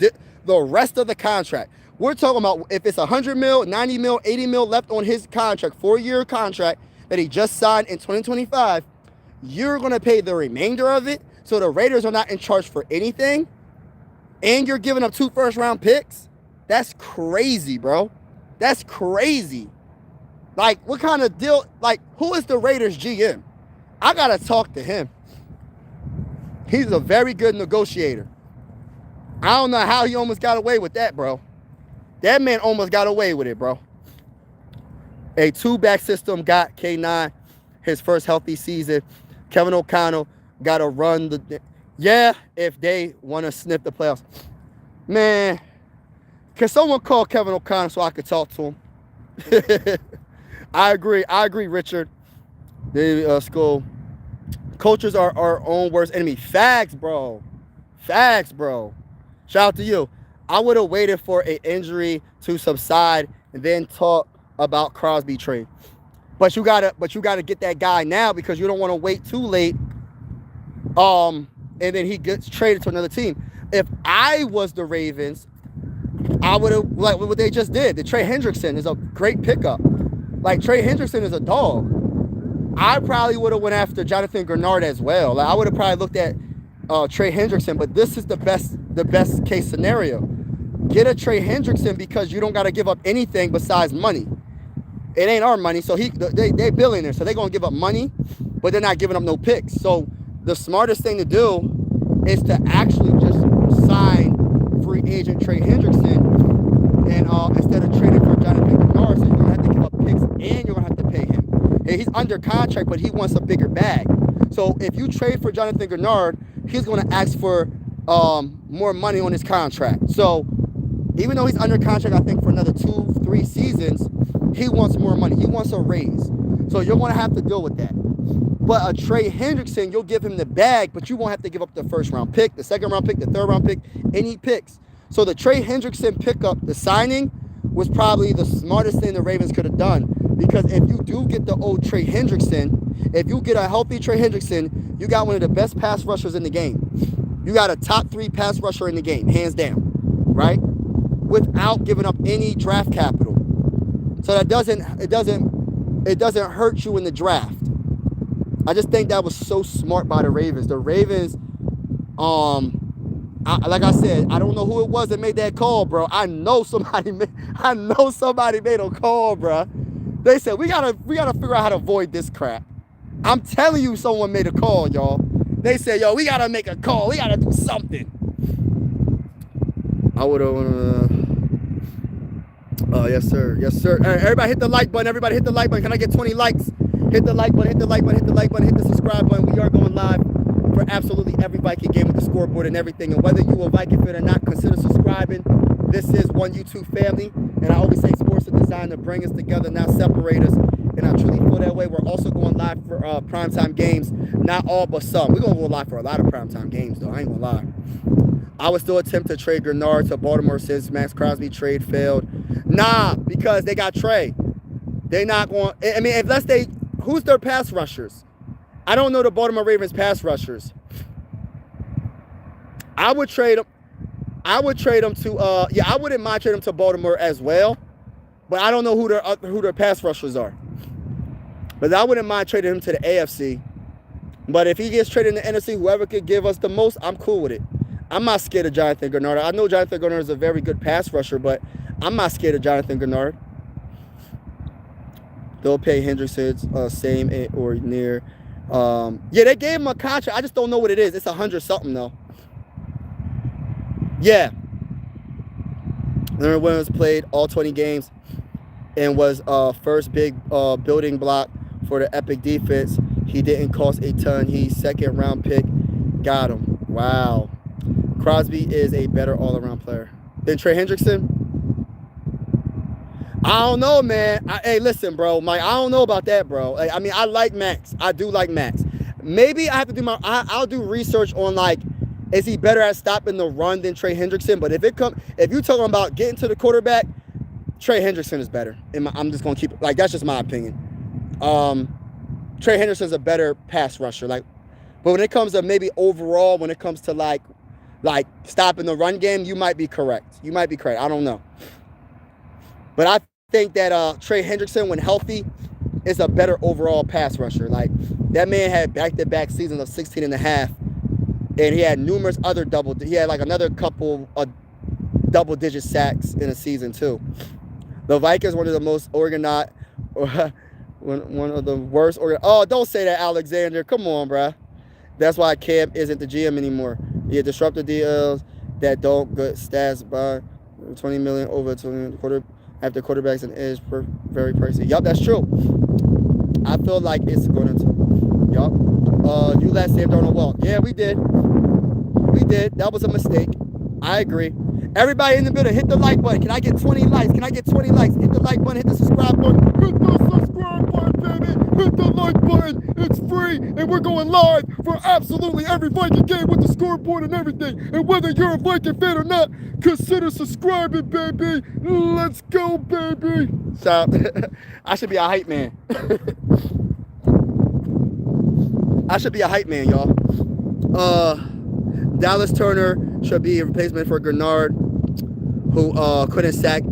rest of the contract? We're talking about if it's 100 mil, 90 mil, 80 mil left on his contract, 4-year contract that he just signed in 2025, you're going to pay the remainder of it, so the Raiders are not in charge for anything, and you're giving up 2 first-round picks? That's crazy, bro. That's crazy. Like, what kind of deal? Like, who is the Raiders GM? I got to talk to him. He's a very good negotiator. I don't know how he almost got away with that, bro. That man almost got away with it, bro. A 2-back system got K9 his first healthy season. Kevin O'Connell got to run the... Yeah, if they want to sniff the playoffs. Man, can someone call Kevin O'Connell so I could talk to him? I agree, Richard. School. Coaches are our own worst enemy. Facts, bro. Shout out to you. I would have waited for an injury to subside and then talk about Crosby trade. But you gotta get that guy now, because you don't want to wait too late. And then he gets traded to another team. If I was the Ravens, I would have, like what they just did. The Trey Hendrickson is a great pickup. Like, Trey Hendrickson is a dog. I probably would have went after Jonathan Grenard as well. Like, I would have probably looked at Trey Hendrickson, but this is the best case scenario. Get a Trey Hendrickson, because you don't got to give up anything besides money. It ain't our money, so they billionaires, so they're going to give up money, but they're not giving up no picks. So the smartest thing to do is to actually just sign free agent Trey Hendrickson, and instead of trading for Jonathan Grenard, so you're going to have to give up picks and you're going to have to pay him. And he's under contract, but he wants a bigger bag. So if you trade for Jonathan Grenard, he's going to ask for more money on his contract. So even though he's under contract, I think for another 2-3 seasons, he wants more money. He wants a raise. So you're going to have to deal with that. But a Trey Hendrickson, you'll give him the bag, but you won't have to give up the 1st-round pick, the 2nd-round pick, the 3rd-round pick, any picks. So the Trey Hendrickson pickup, the signing, was probably the smartest thing the Ravens could have done. Because if you do get the old Trey Hendrickson, if you get a healthy Trey Hendrickson, you got one of the best pass rushers in the game. You got a top 3 pass rusher in the game, hands down, right? Without giving up any draft capital. So it doesn't hurt you in the draft. I just think that was so smart by the Ravens. The Ravens Like I said, I don't know who it was that made that call, bro. I know somebody made a call, bro. They said we gotta figure out how to avoid this crap. I'm telling you, someone made a call, y'all. They said, yo, we gotta make a call. We gotta do something. I would have. Oh, yes, sir. Yes, sir. All right, everybody hit the like button. Everybody hit the like button. Can I get 20 likes? Hit the like button. Hit the like button. Hit the like button. Hit the subscribe button. We are going live for absolutely every Viking game with the scoreboard and everything. And whether you a Viking fan or not, consider subscribing. This is one YouTube family. And I always say sports are designed to bring us together, not separate us. And I truly feel that way. We're also going live for primetime games. Not all, but some. We're going to go live for a lot of primetime games, though. I ain't going to lie. I would still attempt to trade Grenard to Baltimore since Max Crosby trade failed. Nah, because they got Trey. They not going. I mean, unless they, who's their pass rushers? I don't know the Baltimore Ravens pass rushers. I would trade them. I would trade them to. Yeah, I wouldn't mind trading them to Baltimore as well, but I don't know who their pass rushers are. But I wouldn't mind trading him to the AFC. But if he gets traded in the NFC, whoever could give us the most, I'm cool with it. I'm not scared of Jonathan Grenard. I know Jonathan Grenard is a very good pass rusher, but I'm not scared of Jonathan Grenard. They'll pay Hendrickson same or near. Yeah, they gave him a contract. I just don't know what it is. It's 100-something though. Yeah. Leonard Williams played all 20 games and was first big building block for the epic defense. He didn't cost a ton. He's second round pick. Got him. Wow. Crosby is a better all-around player than Trey Hendrickson. I don't know, man. Hey, listen, bro. Mike, I don't know about that, bro. Like, I mean, I like Max. I do like Max. Maybe I have to do I'll do research on, like, is he better at stopping the run than Trey Hendrickson? But if you're talking about getting to the quarterback, Trey Hendrickson is better. I'm just gonna keep it like that's just my opinion. Trey Hendrickson's a better pass rusher. Like, but when it comes to maybe overall, when it comes to like stopping the run game, you might be correct. You might be correct. I don't know. But I think that Trey Hendrickson, when healthy, is a better overall pass rusher. Like, that man had back-to-back seasons of 16 and a half, and he had numerous other he had like another couple of double-digit sacks in a season too. The Vikings, one of the most organized, one of the worst organized. Oh, don't say that, Alexander. Come on, bruh. That's why Cam isn't the GM anymore. Yeah, disruptive deals that don't get stats by 20 million over 20 quarter after quarterbacks and edge very pricey. Yup, that's true. I feel like it's going to. Yup. You let Sam Darnold walk. Yeah, we did. We did. That was a mistake. I agree. Everybody in the building, hit the like button. Can I get 20 likes? Can I get 20 likes? Hit the like button. Hit the subscribe button. Hit the subscribe button, baby. Hit the like button. It's free, and we're going live for absolutely every Viking game with the scoreboard and everything. And whether you're a Viking fan or not, consider subscribing, baby. Let's go, baby. So, I should be a hype man. I should be a hype man, y'all. Dallas Turner should be a replacement for Grenard, who couldn't sack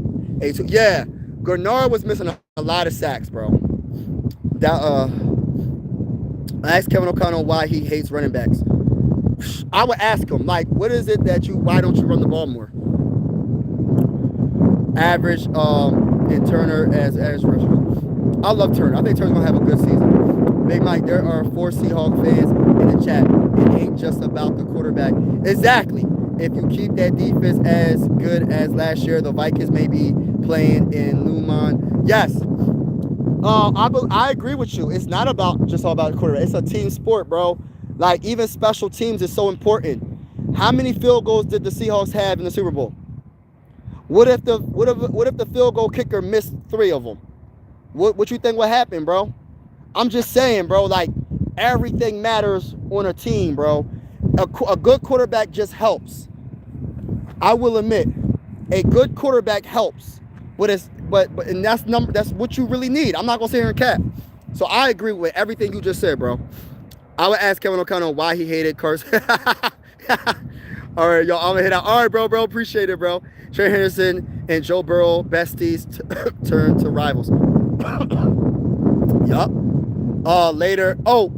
a two. Yeah, Grenard was missing a lot of sacks, bro. I asked Kevin O'Connell why he hates running backs. I would ask him, like, what is it that why don't you run the ball more? Average in Turner as rusher. I love Turner. I think Turner's gonna have a good season. Big Mike, there are 4 Seahawk fans in the chat. It ain't just about the quarterback. Exactly. If you keep that defense as good as last year, the Vikings may be playing in Lumon. Yes. I agree with you. It's not just all about the quarterback. It's a team sport, bro. Like, even special teams is so important. How many field goals did the Seahawks have in the Super Bowl? What if the field goal kicker missed 3 of them? What you think would happen, bro? I'm just saying, bro, like, everything matters on a team, bro. A good quarterback just helps. I will admit, a good quarterback helps. But that's what you really need. I'm not gonna sit here and cap. So I agree with everything you just said, bro. I would ask Kevin O'Connell why he hated Carson. All right, y'all, I'm gonna hit out. All right, bro, appreciate it, bro. Trey Henderson and Joe Burrow, besties, turn to rivals. Yup. Later. Oh,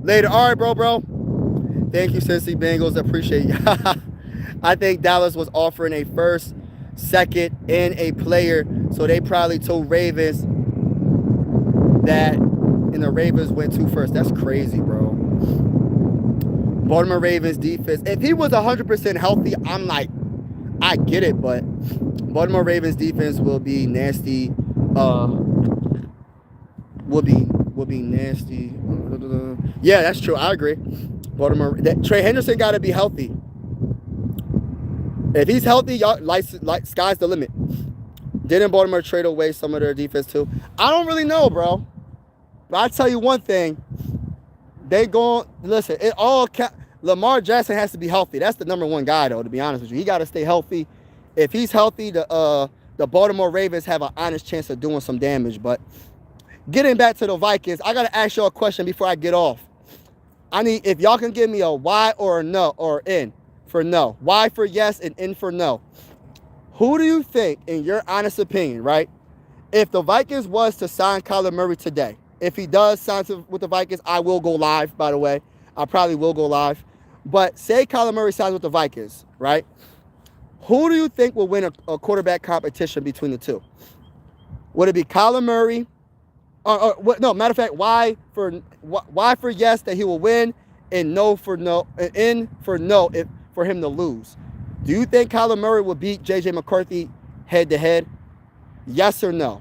later. All right, bro. Thank you, Cincy Bengals. Appreciate you. I think Dallas was offering a first, second, and a player. So they probably told Ravens that, and the Ravens went 2 first. That's crazy, bro. Baltimore Ravens defense. If he was 100% healthy, I'm like, I get it, but Baltimore Ravens defense will be nasty. Will be nasty. Yeah, that's true. I agree. Baltimore. Trey Hendrickson got to be healthy. If he's healthy, y'all, sky's the limit. Didn't Baltimore trade away some of their defense too? I don't really know, bro. But I tell you one thing. They going listen. It all Lamar Jackson has to be healthy. That's the #1 guy, though. To be honest with you, he got to stay healthy. If he's healthy, the Baltimore Ravens have an honest chance of doing some damage. But getting back to the Vikings, I gotta ask y'all a question before I get off. I need if y'all can give me a Y or a no or in for no. Y for yes and in for no. Who do you think, in your honest opinion, right? If the Vikings was to sign Kyler Murray today, if he does sign with the Vikings, I will go live, by the way. I probably will go live. But say Kyler Murray signs with the Vikings, right? Who do you think will win a quarterback competition between the two? Would it be Kyler Murray? No, matter of fact, why for yes that he will win and no for no, and in for no if for him to lose? Do you think Kyler Murray will beat J.J. McCarthy head-to-head? Yes or no?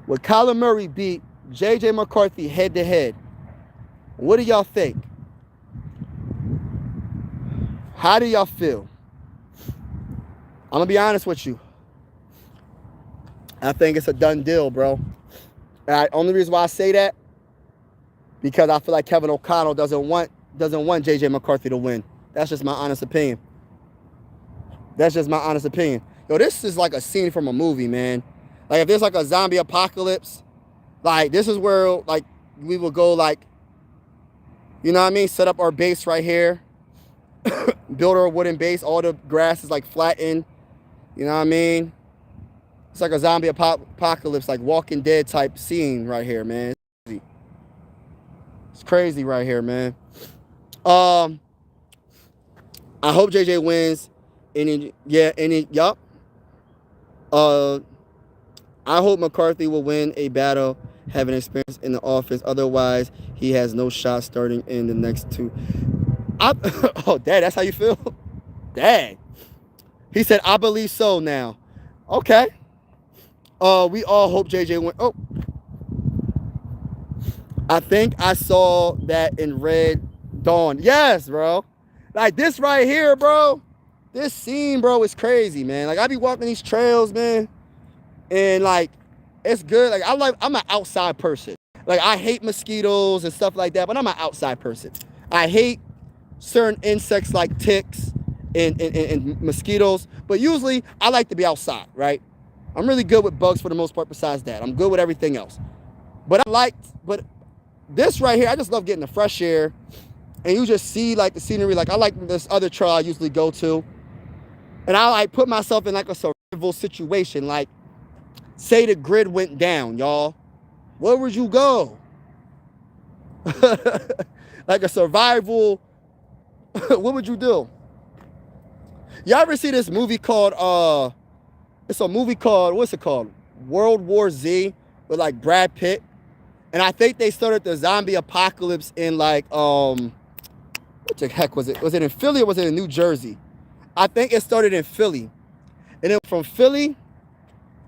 Would Kyler Murray beat J.J. McCarthy head-to-head? What do y'all think? How do y'all feel? I'm going to be honest with you. I think it's a done deal, bro. And only reason why I say that, because I feel like Kevin O'Connell doesn't want J.J. McCarthy to win. That's just my honest opinion. That's just my honest opinion. Yo, this is like a scene from a movie, man. Like, if there's like a zombie apocalypse, like, this is where, like, we will go, like, you know what I mean? Set up our base right here. Build our wooden base. All the grass is, like, flattened. You know what I mean? It's like a zombie apocalypse, like Walking Dead type scene right here, man. It's crazy right here, man. I hope JJ wins. Yup. I hope McCarthy will win a battle, having experience in the office. Otherwise, he has no shot starting in the next 2. Oh, Dad, that's how you feel? Dad. He said, I believe so now. Okay. We all hope JJ win. Oh. I think I saw that in Red Dawn. Yes, bro. Like, this right here, bro. This scene, bro, is crazy, man. Like, I be walking these trails, man. And, like, it's good. Like, I'm an outside person. Like, I hate mosquitoes and stuff like that, but I'm an outside person. I hate certain insects like ticks and mosquitoes. But usually, I like to be outside, right? I'm really good with bugs for the most part besides that. I'm good with everything else. But this right here, I just love getting the fresh air. And you just see, like, the scenery. Like, I like this other trail I usually go to. And I, like, put myself in, like, a survival situation. Like, say the grid went down, y'all. Where would you go? Like a survival. What would you do? Y'all ever see this movie called, it's a movie called, what's it called? World War Z with, like, Brad Pitt. And I think they started the zombie apocalypse in, like, what the heck was it? Was it in Philly or was it in New Jersey? I think it started in Philly. And then from Philly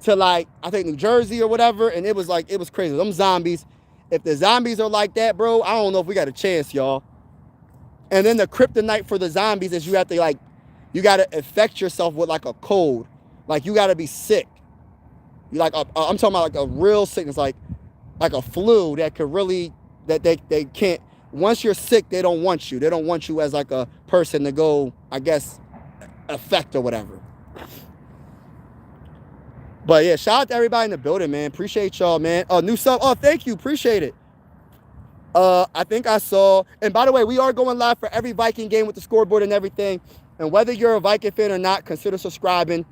to, like, I think New Jersey or whatever. And it was like, it was crazy. Them zombies, if the zombies are like that, bro, I don't know if we got a chance, y'all. And then the kryptonite for the zombies is you have to, like, you got to infect yourself with, like, a cold. Like, you got to be sick. You like, I'm talking about, like, a real sickness, like a flu that could really, that they can't, once you're sick, they don't want you. They don't want you as, like, a person to go, I guess, affect or whatever. But, yeah, shout out to everybody in the building, man. Appreciate y'all, man. New sub. Oh, thank you. Appreciate it. I think I saw, and by the way, we are going live for every Viking game with the scoreboard and everything. And whether you're a Viking fan or not, consider subscribing.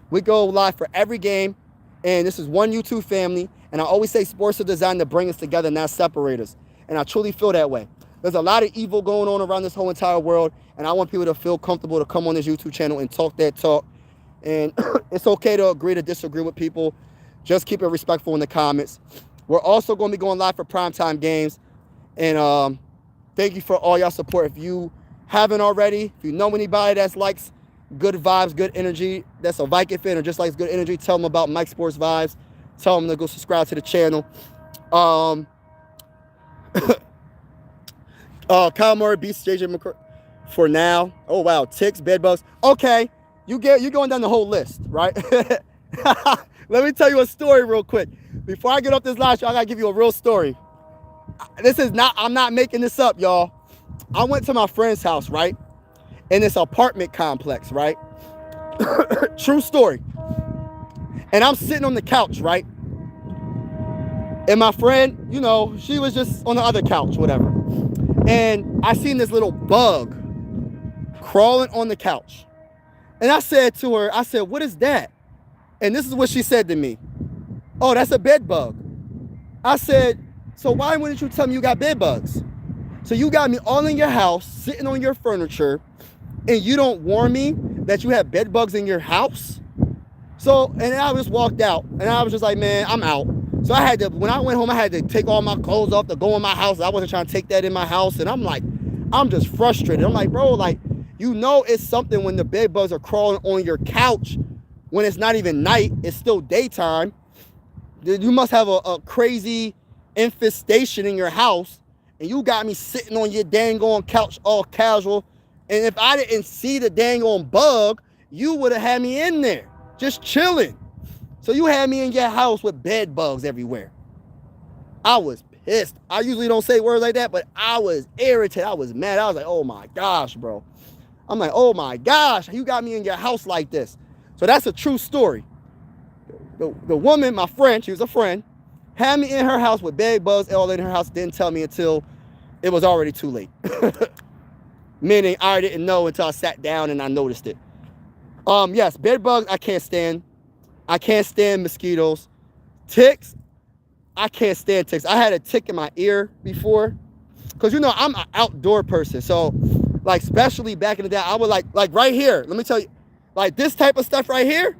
We go live for every game. And this is one YouTube family. And I always say sports are designed to bring us together, not separate us. And I truly feel that way. There's a lot of evil going on around this whole entire world, and I want people to feel comfortable to come on this YouTube channel and talk that talk. And it's okay to agree to disagree with people. Just keep it respectful in the comments. We're also going to be going live for primetime games. And thank you for all y'all support. If you haven't already, if you know anybody that's likes good vibes, good energy, that's a Viking fan or just likes good energy, tell them about Mike Sports Vibes. Tell them to go subscribe to the channel. Kyle Murray beats JJ McCarthy for now. Oh, wow. Ticks, bed bugs. Okay. You're going down the whole list, right? Let me tell you a story real quick. Before I get off this live show, I got to give you a real story. I'm not making this up, y'all. I went to my friend's house, right? In this apartment complex, right? True story. And I'm sitting on the couch, right? And my friend, you know, she was just on the other couch, whatever. And I seen this little bug crawling on the couch. And I said to her, I said, what is that? And this is what she said to me. Oh, that's a bed bug. I said, so why wouldn't you tell me you got bed bugs? So you got me all in your house, sitting on your furniture, and you don't warn me that you have bed bugs in your house? So, and I just walked out, and I was just like, man, I'm out. So I had to, when I went home, I had to take all my clothes off to go in my house. I wasn't trying to take that in my house. And I'm like, I'm just frustrated. I'm like, bro, like, you know it's something when the bed bugs are crawling on your couch when it's not even night, it's still daytime. You must have a crazy infestation in your house, and you got me sitting on your dang on couch all casual. And if I didn't see the dang on bug, you would have had me in there just chilling. So you had me in your house with bed bugs everywhere. I was pissed. I usually don't say words like that, but I was irritated. I was mad. I was like, oh my gosh, bro. I'm like, oh my gosh, you got me in your house like this. So that's a true story. The woman, my friend, she was a friend, had me in her house with bed bugs all in her house, didn't tell me until it was already too late. Meaning I didn't know until I sat down and I noticed it. Yes, bed bugs, I can't stand. I can't stand mosquitoes. Ticks, I can't stand ticks. I had a tick in my ear before. Because, you know, I'm an outdoor person. So, like, especially back in the day, I would like right here. Let me tell you, like this type of stuff right here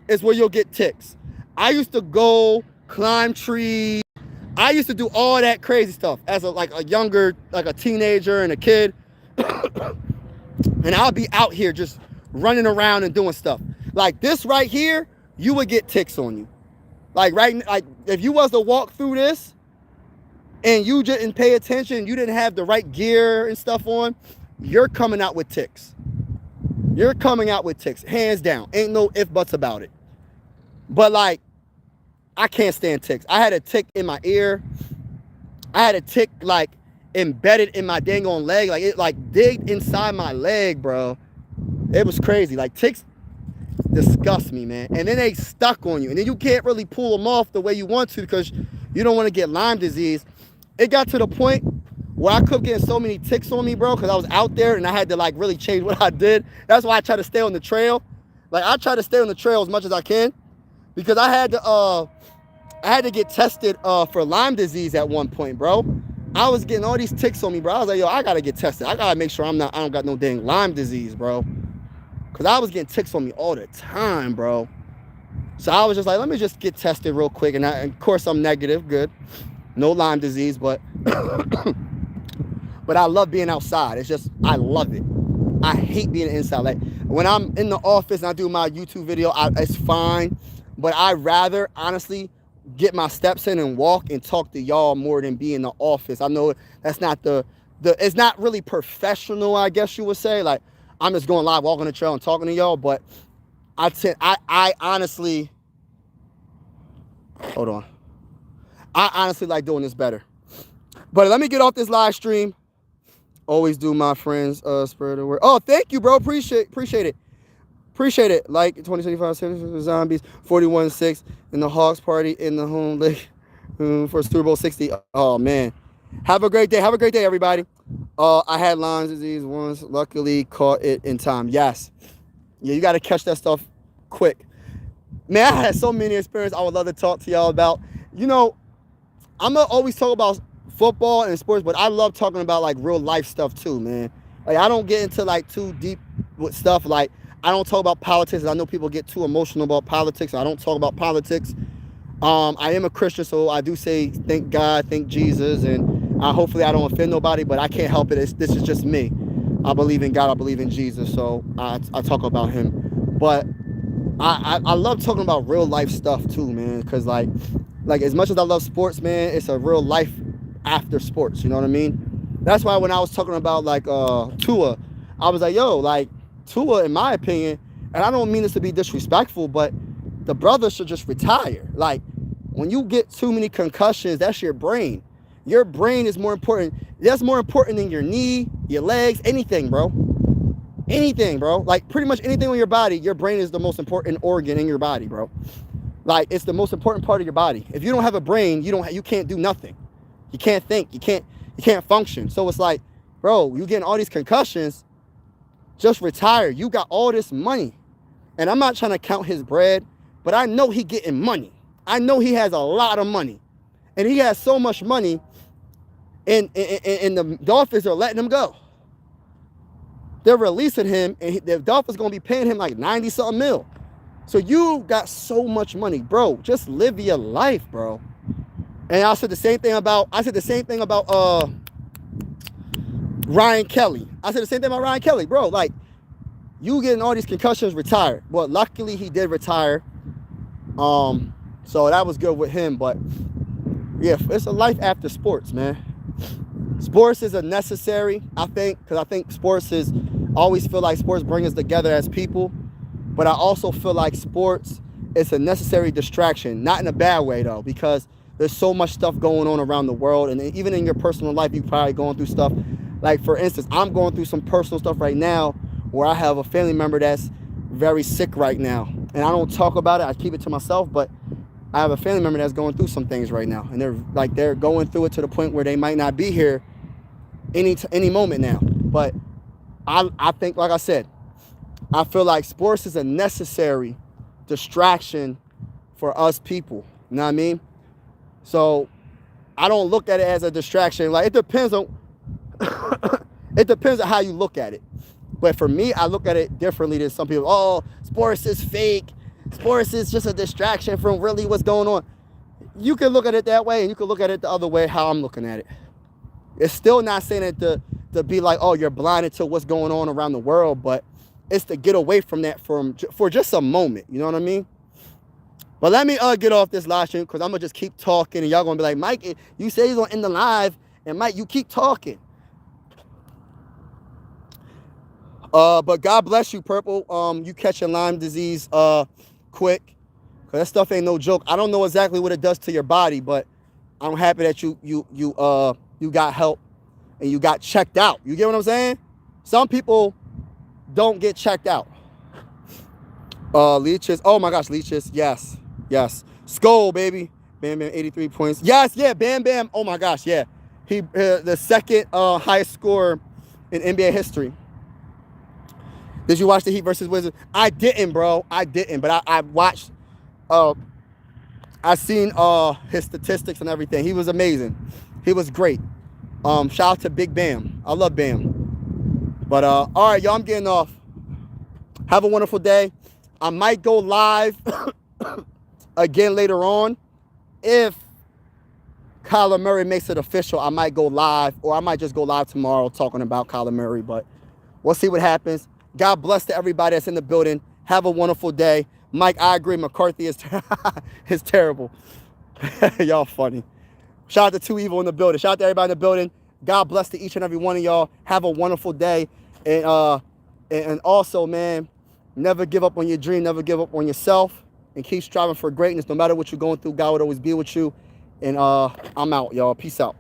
is where you'll get ticks. I used to go climb trees. I used to do all that crazy stuff as a younger, like a teenager and a kid. And I'll be out here just running around and doing stuff. Like this right here, you would get ticks on you. Like if you was to walk through this and you didn't pay attention, you didn't have the right gear and stuff on, you're coming out with ticks. You're coming out with ticks, hands down. Ain't no if buts about it. But like, I can't stand ticks. I had a tick in my ear. I had a tick like embedded in my dang on leg. Like it like digged inside my leg, bro. It was crazy. Like ticks disgust me, man. And then they stuck on you. And then you can't really pull them off the way you want to because you don't want to get Lyme disease. It got to the point where I kept getting so many ticks on me, bro, because I was out there and I had to like really change what I did. That's why I try to stay on the trail. Like I try to stay on the trail as much as I can because I had to get tested for Lyme disease at one point, bro. I was getting all these ticks on me, bro. I was like, yo, I gotta get tested. I gotta make sure I don't got no dang Lyme disease, bro. Cause I was getting ticks on me all the time, bro. So I was just like, let me just get tested real quick. And of course I'm negative, good. No Lyme disease, but but I love being outside. It's just, I love it. I hate being inside. Like when I'm in the office and I do my YouTube video, it's fine. But I'd rather, honestly, get my steps in and walk and talk to y'all more than be in the office. I know that's not it's not really professional, I guess you would say. Like, I'm just going live, walking the trail and talking to y'all, but I honestly, hold on. I honestly like doing this better. But let me get off this live stream. Always do, my friends, spread the word. Oh, thank you, bro. Appreciate it. Appreciate it. Like 2025 zombies, 41-6 in the Hawks party in the home league for Super Bowl 60. Oh man. Have a great day. Have a great day, everybody. I had Lyme disease once. Luckily caught it in time. Yes. Yeah, you gotta catch that stuff quick. Man, I had so many experiences I would love to talk to y'all about. You know, I'm gonna always talk about football and sports, but I love talking about like real life stuff too, man. Like I don't get into like too deep with stuff. Like I don't talk about politics. I know people get too emotional about politics. I don't talk about politics. I am a Christian, so I do say thank God, thank Jesus, and hopefully I don't offend nobody, but I can't help it. This is just me. I believe in God. I believe in Jesus, so I talk about him. But I love talking about real life stuff too, man, because like as much as I love sports, man, it's a real life after sports. You know what I mean? That's why when I was talking about like Tua, I was like, yo, like Tua, in my opinion, and I don't mean this to be disrespectful, but the brother should just retire. Like when you get too many concussions, that's your brain. Your brain is more important. That's more important than your knee, your legs, anything, bro. Anything, bro. Like pretty much anything on your body, your brain is the most important organ in your body, bro. Like it's the most important part of your body. If you don't have a brain, you can't do nothing. You can't think. You can't function. So it's like, bro, you getting all these concussions, just retire. You got all this money. And I'm not trying to count his bread, but I know he getting money. I know he has a lot of money. And he has so much money, and the Dolphins are letting him go. They're releasing him, and the Dolphins going to be paying him like 90-something mil. So you got so much money, bro. Just live your life, bro. And I said the same thing about Ryan Kelly. I said the same thing about Ryan Kelly, bro. Like, you getting all these concussions, retired. Well, luckily he did retire. So that was good with him. But yeah, it's a life after sports, man. Sports is a necessary, I think, because I think sports is, always feel like sports bring us together as people. But I also feel like sports is a necessary distraction, not in a bad way though, because there's so much stuff going on around the world, and even in your personal life, you're probably going through stuff. Like for instance, I'm going through some personal stuff right now where I have a family member that's very sick right now, and I don't talk about it. I keep it to myself, but I have a family member that's going through some things right now, and they're going through it to the point where they might not be here any moment now. But I think, like I said, I feel like sports is a necessary distraction for us people. You know what I mean? So I don't look at it as a distraction. Like it depends on how you look at it. But for me, I look at it differently than some people. Oh, sports is fake. Sports is just a distraction from really what's going on. You can look at it that way, and you can look at it the other way, how I'm looking at it. It's still not saying it to be like, oh, you're blinded to what's going on around the world, but it's to get away from that for just a moment. You know what I mean? But let me get off this live stream, because I'm going to just keep talking, and y'all going to be like, Mike, you say he's going to end the live, and Mike, you keep talking. But God bless you, Purple. You catching Lyme disease quick, because that stuff ain't no joke. I don't know exactly what it does to your body, but I'm happy that you got help and you got checked out. You get what I'm saying? Some people don't get checked out. Leeches. Oh my gosh, Leeches. Yes. Skull, baby. Bam Bam, 83 points. Yes, yeah, Bam Bam. Oh my gosh, yeah. He the second highest scorer in NBA history. Did you watch the Heat versus Wizards? I didn't, bro. I didn't, but I watched. I seen his statistics and everything. He was amazing. He was great. Shout out to Big Bam. I love Bam. But all right, y'all, I'm getting off. Have a wonderful day. I might go live again later on. If Kyler Murray makes it official, I might go live, or I might just go live tomorrow talking about Kyler Murray. But we'll see what happens. God bless to everybody that's in the building. Have a wonderful day. Mike, I agree. McCarthy is is terrible. Y'all funny. Shout out to Two Evil in the building. Shout out to everybody in the building. God bless to each and every one of y'all. Have a wonderful day. And also, man, never give up on your dream. Never give up on yourself. And keep striving for greatness. No matter what you're going through, God would always be with you. And I'm out, y'all. Peace out.